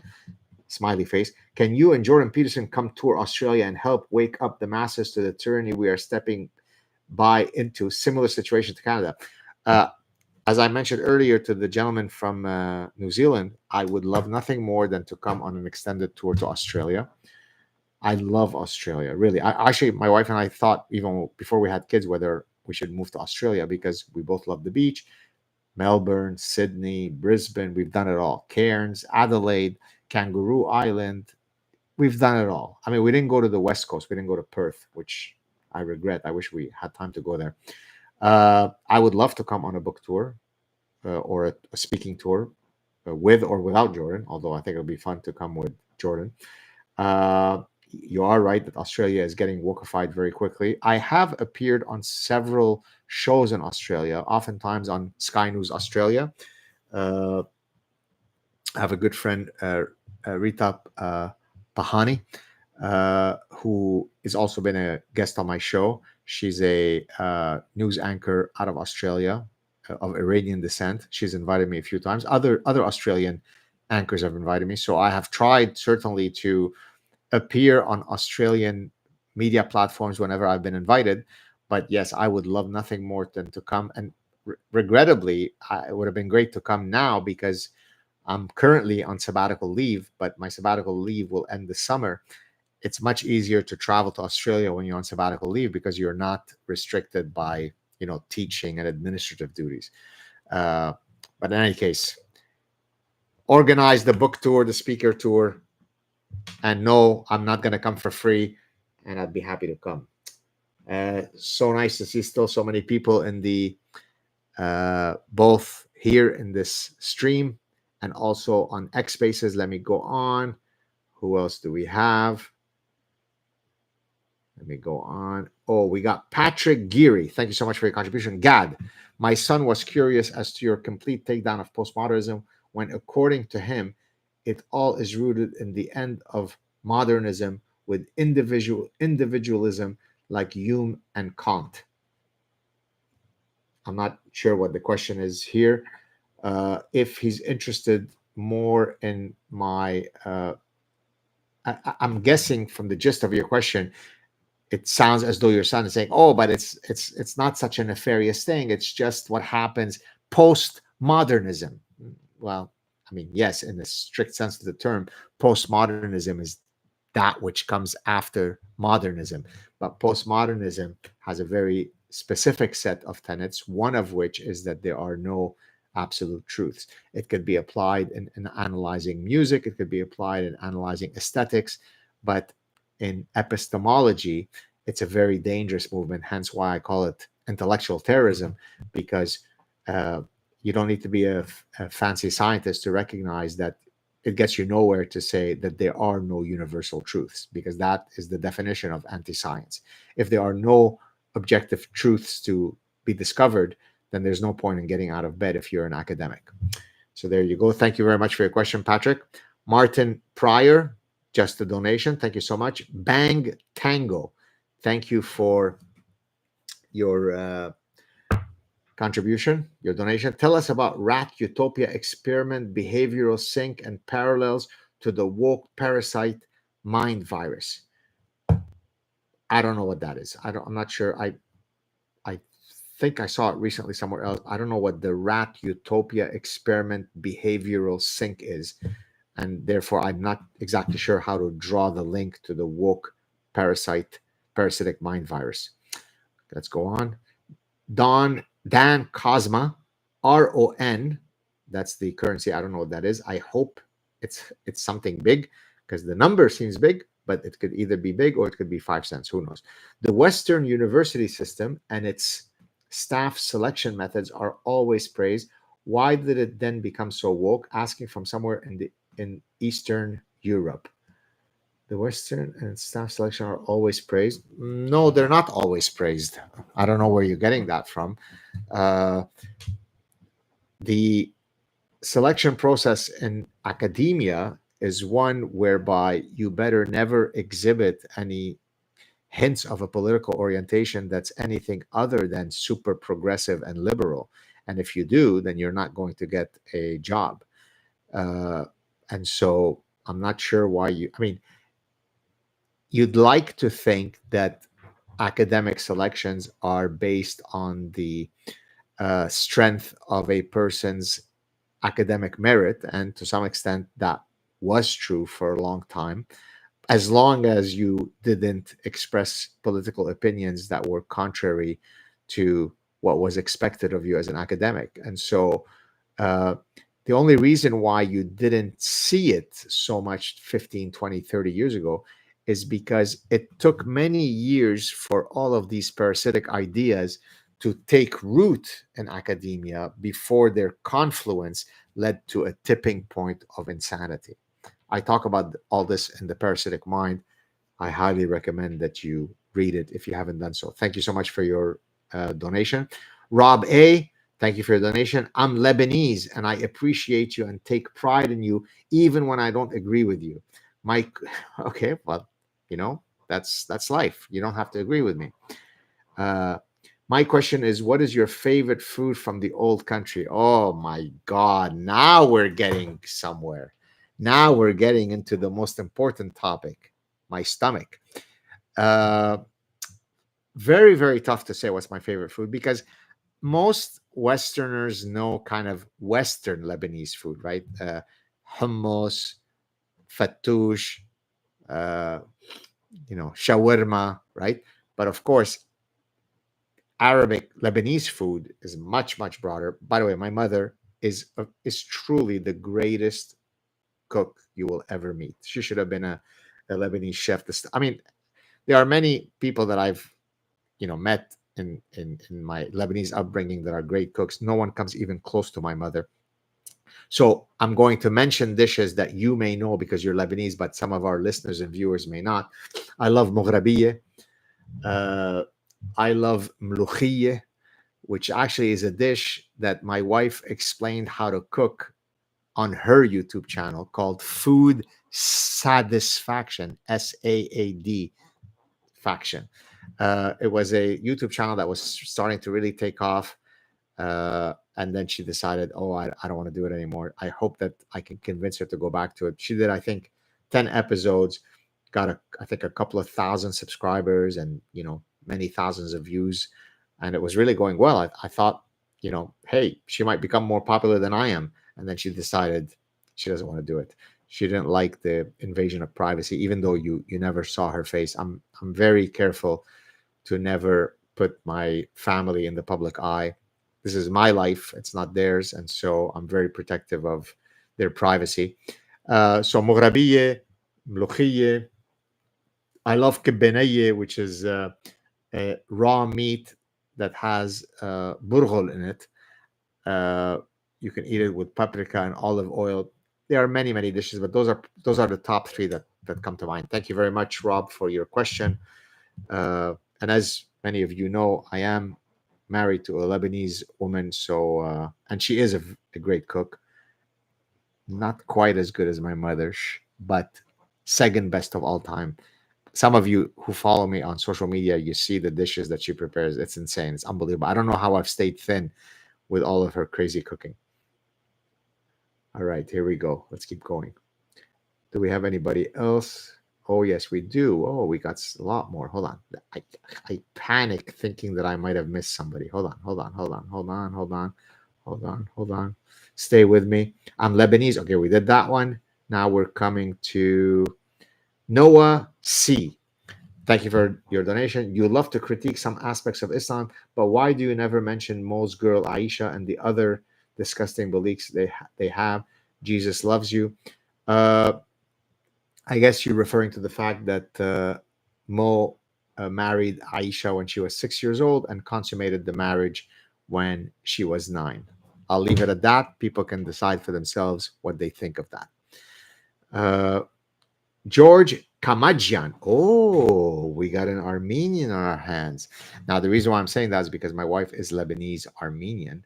smiley face. Can you and Jordan Peterson come tour Australia and help wake up the masses to the tyranny we are stepping buy into similar situation to Canada. Uh, as I mentioned earlier to the gentleman from New Zealand, I would love nothing more than to come on an extended tour to Australia. I love Australia, really. Actually, my wife and I thought even before we had kids whether we should move to Australia because we both love the beach. Melbourne, Sydney, Brisbane, we've done it all. Cairns, Adelaide, Kangaroo Island, we've done it all. I mean, we didn't go to the West Coast. We didn't go to Perth, which I regret. I wish we had time to go there. I would love to come on a book tour or a speaking tour with or without Jordan, although I think it would be fun to come with Jordan. You are right that Australia is getting wokeified very quickly. I have appeared on several shows in Australia, oftentimes on Sky News Australia. I have a good friend, Rita Pahani, who has also been a guest on my show. She's a news anchor out of Australia of Iranian descent. She's invited me a few times. Other Australian anchors have invited me. So I have tried certainly to appear on Australian media platforms whenever I've been invited. But yes, I would love nothing more than to come. And regrettably, it would have been great to come now because I'm currently on sabbatical leave, but my sabbatical leave will end this summer. It's much easier to travel to Australia when you're on sabbatical leave because you're not restricted by, teaching and administrative duties. But in any case, organize the book tour, the speaker tour, and no, I'm not going to come for free, and I'd be happy to come. So nice to see still so many people in the both here in this stream and also on X Spaces. Let me go on. Who else do we have? Let me go on. Oh, we got Patrick Geary. Thank you so much for your contribution. Gad, my son was curious as to your complete takedown of postmodernism when, according to him, it all is rooted in the end of modernism with individualism like Hume and Kant. I'm not sure what the question is here. If he's interested more in my, I'm guessing from the gist of your question, it sounds as though your son is saying, "Oh, but it's not such a nefarious thing. It's just what happens post-modernism." Well, I mean, yes, in the strict sense of the term, postmodernism is that which comes after modernism. But postmodernism has a very specific set of tenets, one of which is that there are no absolute truths. It could be applied in analyzing music, it could be applied in analyzing aesthetics, but in epistemology, it's a very dangerous movement, hence why I call it intellectual terrorism, because you don't need to be a fancy scientist to recognize that it gets you nowhere to say that there are no universal truths, because that is the definition of anti-science. If there are no objective truths to be discovered, then there's no point in getting out of bed if you're an academic. So there you go. Thank you very much for your question, Patrick. Martin Pryor, just a donation. Thank you so much. Bang Tango, thank you for your contribution, your donation. Tell us about rat utopia experiment, behavioral sync, and parallels to the woke parasite mind virus. I don't know what that is. I'm not sure. I think I saw it recently somewhere else. I don't know what the rat utopia experiment behavioral sync is, and therefore I'm not exactly sure how to draw the link to the woke parasitic mind virus. Let's go on. Dan Cosma, RON, that's the currency. I don't know what that is. I hope it's something big because the number seems big, but it could either be big or it could be 5 cents. Who knows? The Western university system and its staff selection methods are always praised. Why did it then become so woke? Asking from somewhere in Eastern Europe. The Western and staff selection are always praised. No, they're not always praised. I don't know where you're getting that from. The selection process in academia is one whereby you better never exhibit any hints of a political orientation that's anything other than super progressive and liberal. And if you do, then you're not going to get a job. And so I'm not sure why I mean, you'd like to think that academic selections are based on the strength of a person's academic merit, and to some extent that was true for a long time, as long as you didn't express political opinions that were contrary to what was expected of you as an academic. And so uh, the only reason why you didn't see it so much 15, 20, 30 years ago is because it took many years for all of these parasitic ideas to take root in academia before their confluence led to a tipping point of insanity. I talk about all this in The Parasitic Mind. I highly recommend that you read it if you haven't done so. Thank you so much for your donation. Rob A., thank you for your donation. I'm Lebanese and I appreciate you and take pride in you even when I don't agree with you. Mike, okay, well, that's life. You don't have to agree with me. Uh, my question is, what is your favorite food from the old country? Oh my God, now we're getting somewhere. Now we're getting into the most important topic, my stomach. Uh, very, very tough to say what's my favorite food because most Westerners know kind of Western Lebanese food, right? Hummus, fattoush, uh, shawarma, right? But of course, Arabic Lebanese food is much, much broader. By the way, my mother is truly the greatest cook you will ever meet. She should have been a Lebanese chef. I mean, there are many people that I've met in my Lebanese upbringing that are great cooks. No one comes even close to my mother. So I'm going to mention dishes that you may know because you're Lebanese, but some of our listeners and viewers may not. I love moghrabiye. Uh, I love mloukhiyeh, which actually is a dish that my wife explained how to cook on her YouTube channel called Food Satisfaction, SAAD faction. It was a YouTube channel that was starting to really take off. And then she decided, oh, I don't want to do it anymore. I hope that I can convince her to go back to it. She did, I think, 10 episodes, got I think a couple of thousand subscribers and, many thousands of views. And it was really going well. I thought, hey, she might become more popular than I am. And then she decided she doesn't want to do it. She didn't like the invasion of privacy, even though you never saw her face. I'm very careful to never put my family in the public eye. This is my life, it's not theirs, and so I'm very protective of their privacy. So moghrabiye, mloukhiyeh. I love kibbeneye, which is a raw meat that has burghul in it. Uh, you can eat it with paprika and olive oil. There are many, many dishes, but those are the top three that come to mind. Thank you very much, Rob, for your question. And as many of you know, I am married to a Lebanese woman, so and she is a great cook. Not quite as good as my mother, but second best of all time. Some of you who follow me on social media, you see the dishes that she prepares. It's insane. It's unbelievable. I don't know how I've stayed thin with all of her crazy cooking. All right, here we go. Let's keep going. Do we have anybody else? Oh, yes, we do. Oh, we got a lot more. Hold on. I panic thinking that I might have missed somebody. Hold on. Stay with me. I'm Lebanese. Okay, we did that one. Now we're coming to Noah C. Thank you for your donation. You love to critique some aspects of Islam, but why do you never mention Mo's girl Aisha and the other disgusting beliefs they have? Jesus loves you. I guess you're referring to the fact that Mo married Aisha when she was 6 years old and consummated the marriage when she was 9. I'll leave it at that. People can decide for themselves what they think of that. George Kamajian. Oh, we got an Armenian on our hands. Now, the reason why I'm saying that is because my wife is Lebanese Armenian.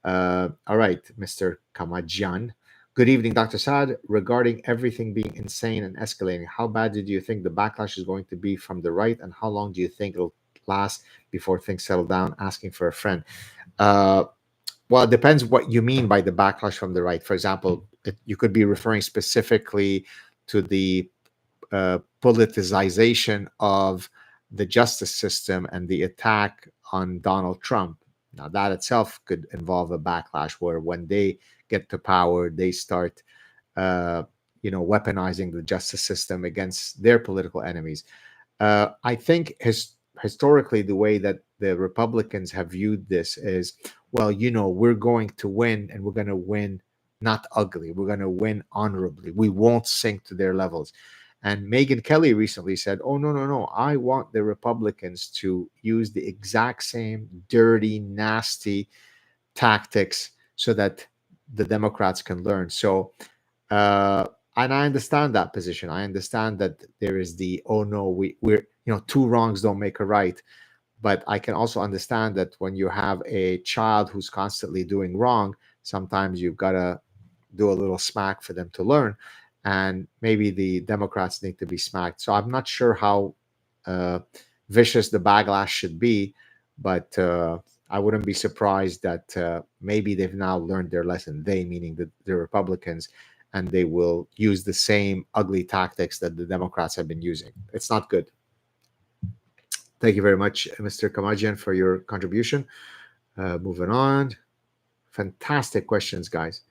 All right, Mr. Kamajian. Good evening, Dr. Saad. Regarding everything being insane and escalating, how bad do you think the backlash is going to be from the right, and how long do you think it'll last before things settle down? Asking for a friend. Well, it depends what you mean by the backlash from the right. For example, you could be referring specifically to the politicization of the justice system and the attack on Donald Trump. Now, that itself could involve a backlash where when they get to power, they start, uh, weaponizing the justice system against their political enemies. I think historically, the way that the Republicans have viewed this is, well, we're going to win, and we're going to win not ugly. We're going to win honorably. We won't sink to their levels. And Megyn Kelly recently said, oh, no, no, no. I want the Republicans to use the exact same dirty, nasty tactics so that the Democrats can learn. So, uh, and I understand that position. I understand that there is the, oh no, we're, two wrongs don't make a right. But I can also understand that when you have a child who's constantly doing wrong, sometimes you've got to do a little smack for them to learn. And maybe the Democrats need to be smacked. So I'm not sure how uh, vicious the backlash should be, but I wouldn't be surprised that maybe they've now learned their lesson. They, meaning the Republicans, and they will use the same ugly tactics that the Democrats have been using. It's not good. Thank you very much, Mr. Kamajian, for your contribution. Moving on. Fantastic questions, guys.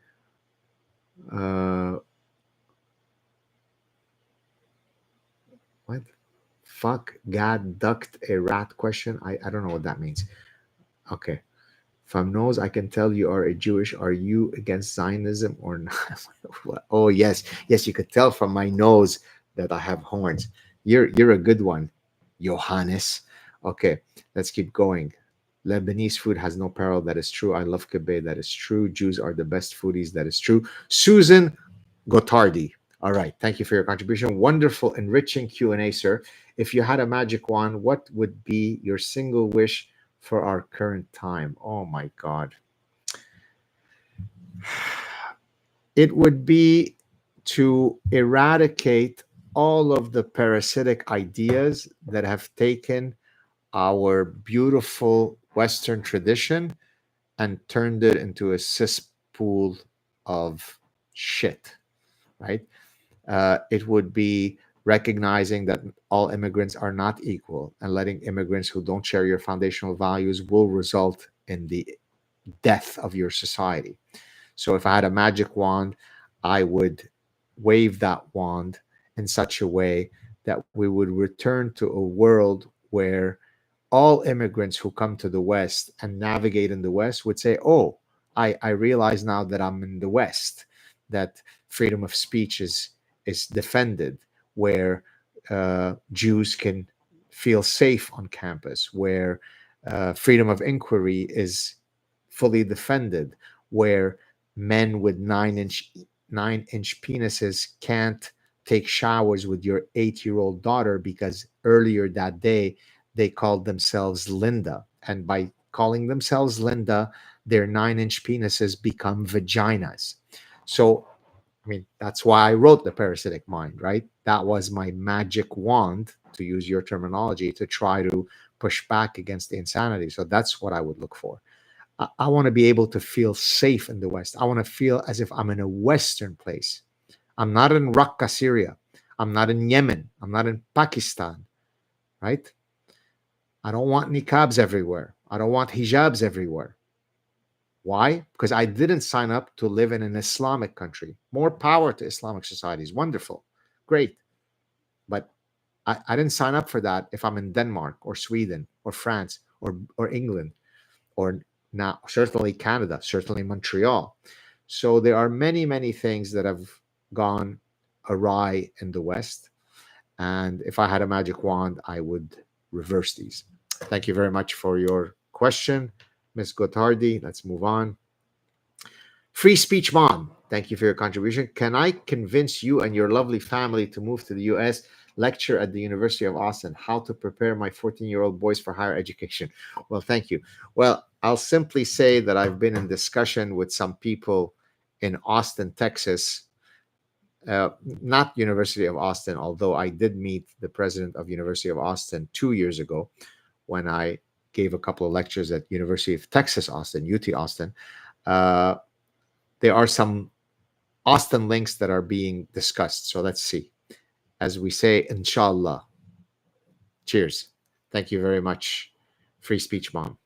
What? Fuck, God ducked a rat question? I don't know what that means. Okay. From nose, I can tell you are a Jewish. Are you against Zionism or not? Oh, yes. Yes, you could tell from my nose that I have horns. You're a good one, Johannes. Okay, let's keep going. Lebanese food has no parallel. That is true. I love kebab. That is true. Jews are the best foodies. That is true. Susan Gotardi. All right. Thank you for your contribution. Wonderful, enriching Q&A, sir. If you had a magic wand, what would be your single wish for our current time? Oh my God. It would be to eradicate all of the parasitic ideas that have taken our beautiful Western tradition and turned it into a cesspool of shit, right? It would be recognizing that all immigrants are not equal, and letting immigrants who don't share your foundational values will result in the death of your society. So if I had a magic wand, I would wave that wand in such a way that we would return to a world where all immigrants who come to the West and navigate in the West would say, oh, I realize now that I'm in the West, that freedom of speech is defended, where Jews can feel safe on campus, where freedom of inquiry is fully defended, where men with 9-inch penises can't take showers with your 8-year-old daughter because earlier that day they called themselves Linda, and by calling themselves Linda, their 9-inch penises become vaginas. So I mean, that's why I wrote The Parasitic Mind, right? That was my magic wand, to use your terminology, to try to push back against the insanity. So that's what I would look for. I want to be able to feel safe in the West. I want to feel as if I'm in a Western place. I'm not in Raqqa, Syria. I'm not in Yemen. I'm not in Pakistan, right? I don't want niqabs everywhere. I don't want hijabs everywhere. Why? Because I didn't sign up to live in an Islamic country. More power to Islamic societies. Wonderful. Great. But I didn't sign up for that if I'm in Denmark or Sweden or France or England or now certainly Canada, certainly Montreal. So there are many, many things that have gone awry in the West. And if I had a magic wand, I would reverse these. Thank you very much for your question, Ms. Gotardi. Let's move on. Free Speech Mom, thank you for your contribution. Can I convince you and your lovely family to move to the US, lecture at the University of Austin, how to prepare my 14-year-old boys for higher education? Well, thank you. Well, I'll simply say that I've been in discussion with some people in Austin, Texas, not University of Austin, although I did meet the president of University of Austin 2 years ago when I gave a couple of lectures at University of Texas, Austin, UT Austin. There are some Austin links that are being discussed. So let's see. As we say, inshallah. Cheers. Thank you very much, Free Speech Mom.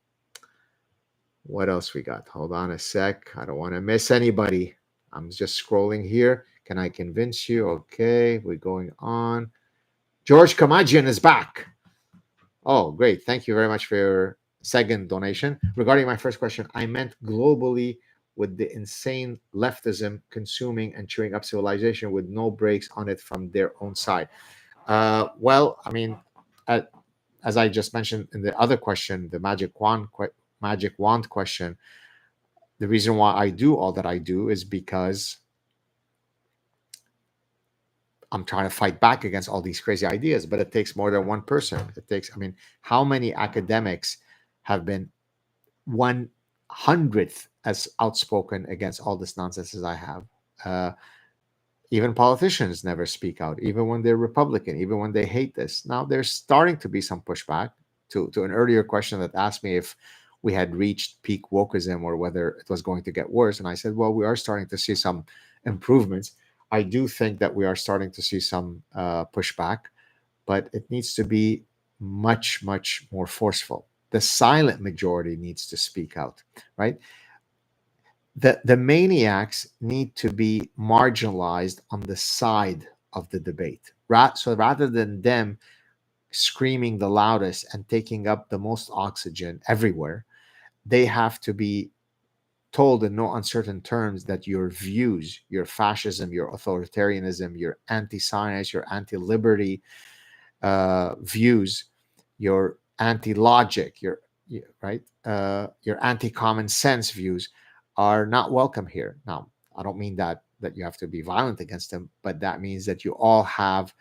What else we got? Hold on a sec. I don't want to miss anybody. I'm just scrolling here. Can I convince you? Okay, we're going on. George Kamajian is back. Oh, great. Thank you very much for your second donation. Regarding my first question, I meant globally with the insane leftism consuming and chewing up civilization with no brakes on it from their own side. Well, I mean, uh, as I just mentioned in the other question, the magic wand question, the reason why I do all that I do is because I'm trying to fight back against all these crazy ideas, but it takes more than one person. It takes, I mean, how many academics have been 1/100th as outspoken against all this nonsense as I have? Uh, Even politicians never speak out, even when they're Republican, even when they hate this. Now there's starting to be some pushback to an earlier question that asked me if we had reached peak wokeism or whether it was going to get worse. And I said, well, we are starting to see some improvements. I do think that we are starting to see some pushback, but it needs to be much, much more forceful. The silent majority needs to speak out, right? The maniacs need to be marginalized on the side of the debate. So rather than them screaming the loudest and taking up the most oxygen everywhere, they have to be told in no uncertain terms that your views, your fascism, your authoritarianism, your anti-science, your anti-liberty views, your anti-logic, right, your anti-common sense views are not welcome here. Now, I don't mean that you have to be violent against them, but that means that you all have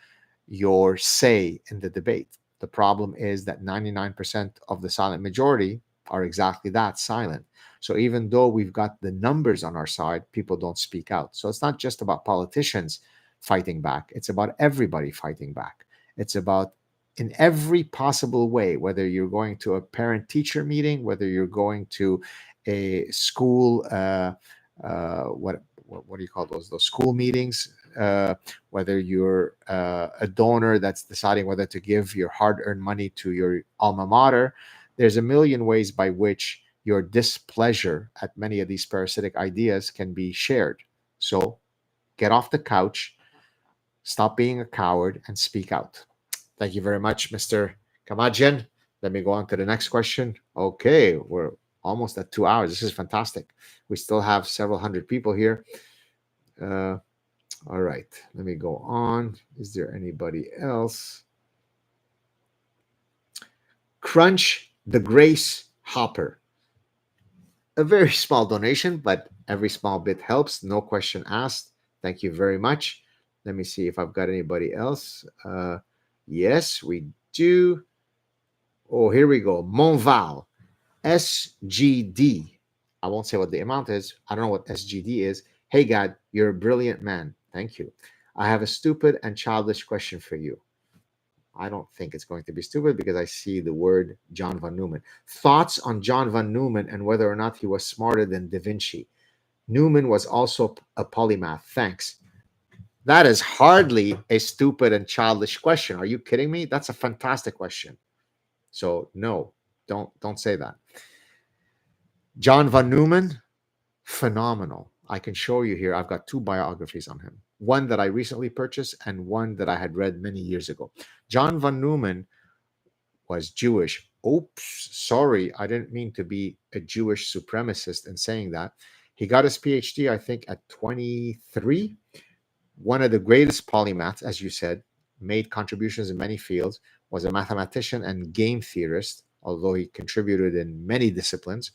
your say in the debate. The problem is that 99% of the silent majority are exactly that, silent. So even though we've got the numbers on our side, people don't speak out. So it's not just about politicians fighting back, it's about everybody fighting back. It's about in every possible way, whether you're going to a parent teacher meeting, whether you're going to a school, what do you call those school meetings, whether you're a donor that's deciding whether to give your hard-earned money to your alma mater. There's a million ways by which your displeasure at many of these parasitic ideas can be shared. So get off the couch, stop being a coward, and speak out. Thank you very much, Mr. Kamajian. Let me go on to the next question. Okay, we're almost at 2 hours. This is fantastic. We still have several hundred people here. Uh, all right, let me go on. Is there anybody else? Crunch the Grace Hopper. A very small donation, but every small bit helps. No question asked. Thank you very much. Let me see if I've got anybody else. Yes, we do. Oh, here we go. Monval, SGD. I won't say what the amount is. I don't know what SGD is. Hey, God, you're a brilliant man. Thank you. I have a stupid and childish question for you. I don't think it's going to be stupid because I see the word John von Neumann. Thoughts on John von Neumann and whether or not he was smarter than Da Vinci. Neumann was also a polymath. Thanks. That is hardly a stupid and childish question. Are you kidding me? That's a fantastic question. So no, don't say that. John von Neumann, phenomenal. I can show you here. I've got two biographies on him. One that I recently purchased and one that I had read many years ago. John von Neumann was Jewish. Oops, sorry, I didn't mean to be a Jewish supremacist in saying that. He got his PhD, I think, at 23. One of the greatest polymaths, as you said, made contributions in many fields, was a mathematician and game theorist, although he contributed in many disciplines.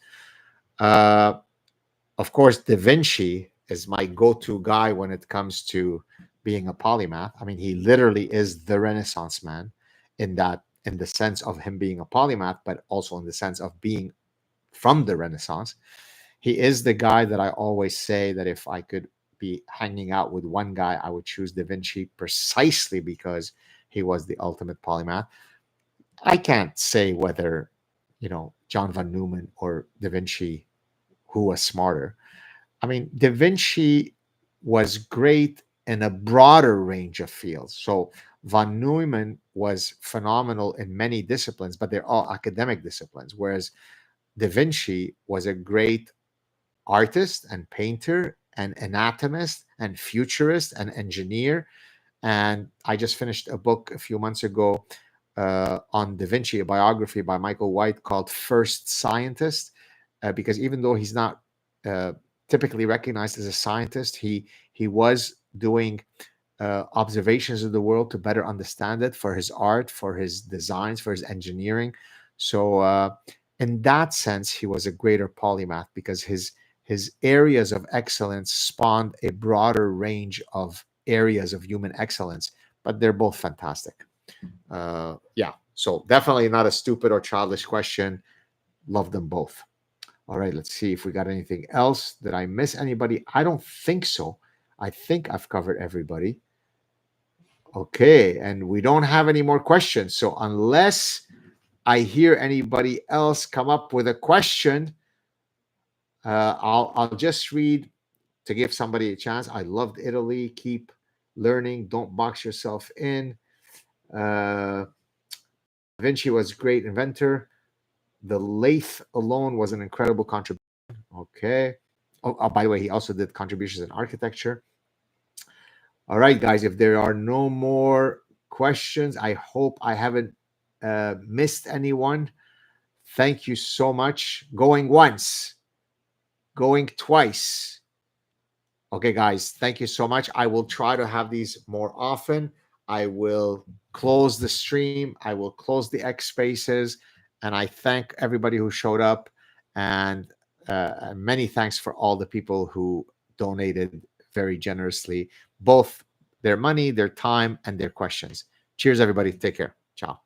Of course, Da Vinci is my go-to guy when it comes to being a polymath. I mean, he literally is the Renaissance man in the sense of him being a polymath, but also in the sense of being from the Renaissance. He is the guy that I always say that if I could be hanging out with one guy, I would choose Da Vinci precisely because he was the ultimate polymath. I can't say whether, John von Neumann or Da Vinci, who was smarter. I mean, Da Vinci was great in a broader range of fields. So von Neumann was phenomenal in many disciplines, but they're all academic disciplines, whereas Da Vinci was a great artist and painter and anatomist and futurist and engineer. And I just finished a book a few months ago on Da Vinci, a biography by Michael White called First Scientist, because even though he's not uh, typically recognized as a scientist, he was doing observations of the world to better understand it, for his art, for his designs, for his engineering. So in that sense, he was a greater polymath because his areas of excellence spawned a broader range of areas of human excellence. But they're both fantastic. Yeah, so definitely not a stupid or childish question. Love them both. All right, let's see if we got anything else. Did I miss anybody? I don't think so. I think I've covered everybody. Okay, and we don't have any more questions. So unless I hear anybody else come up with a question, I'll just read to give somebody a chance. I loved Italy. Keep learning. Don't box yourself in. Da Vinci was a great inventor. The lathe alone was an incredible contribution. Okay. By the way, he also did contributions in architecture. All right, guys, if there are no more questions, I hope I haven't missed anyone. Thank you so much. Going once, going twice. Okay, guys, thank you so much. I will try to have these more often. I will close the stream. I will close the X spaces. And I thank everybody who showed up. And many thanks for all the people who donated very generously, both their money, their time, and their questions. Cheers, everybody. Take care. Ciao.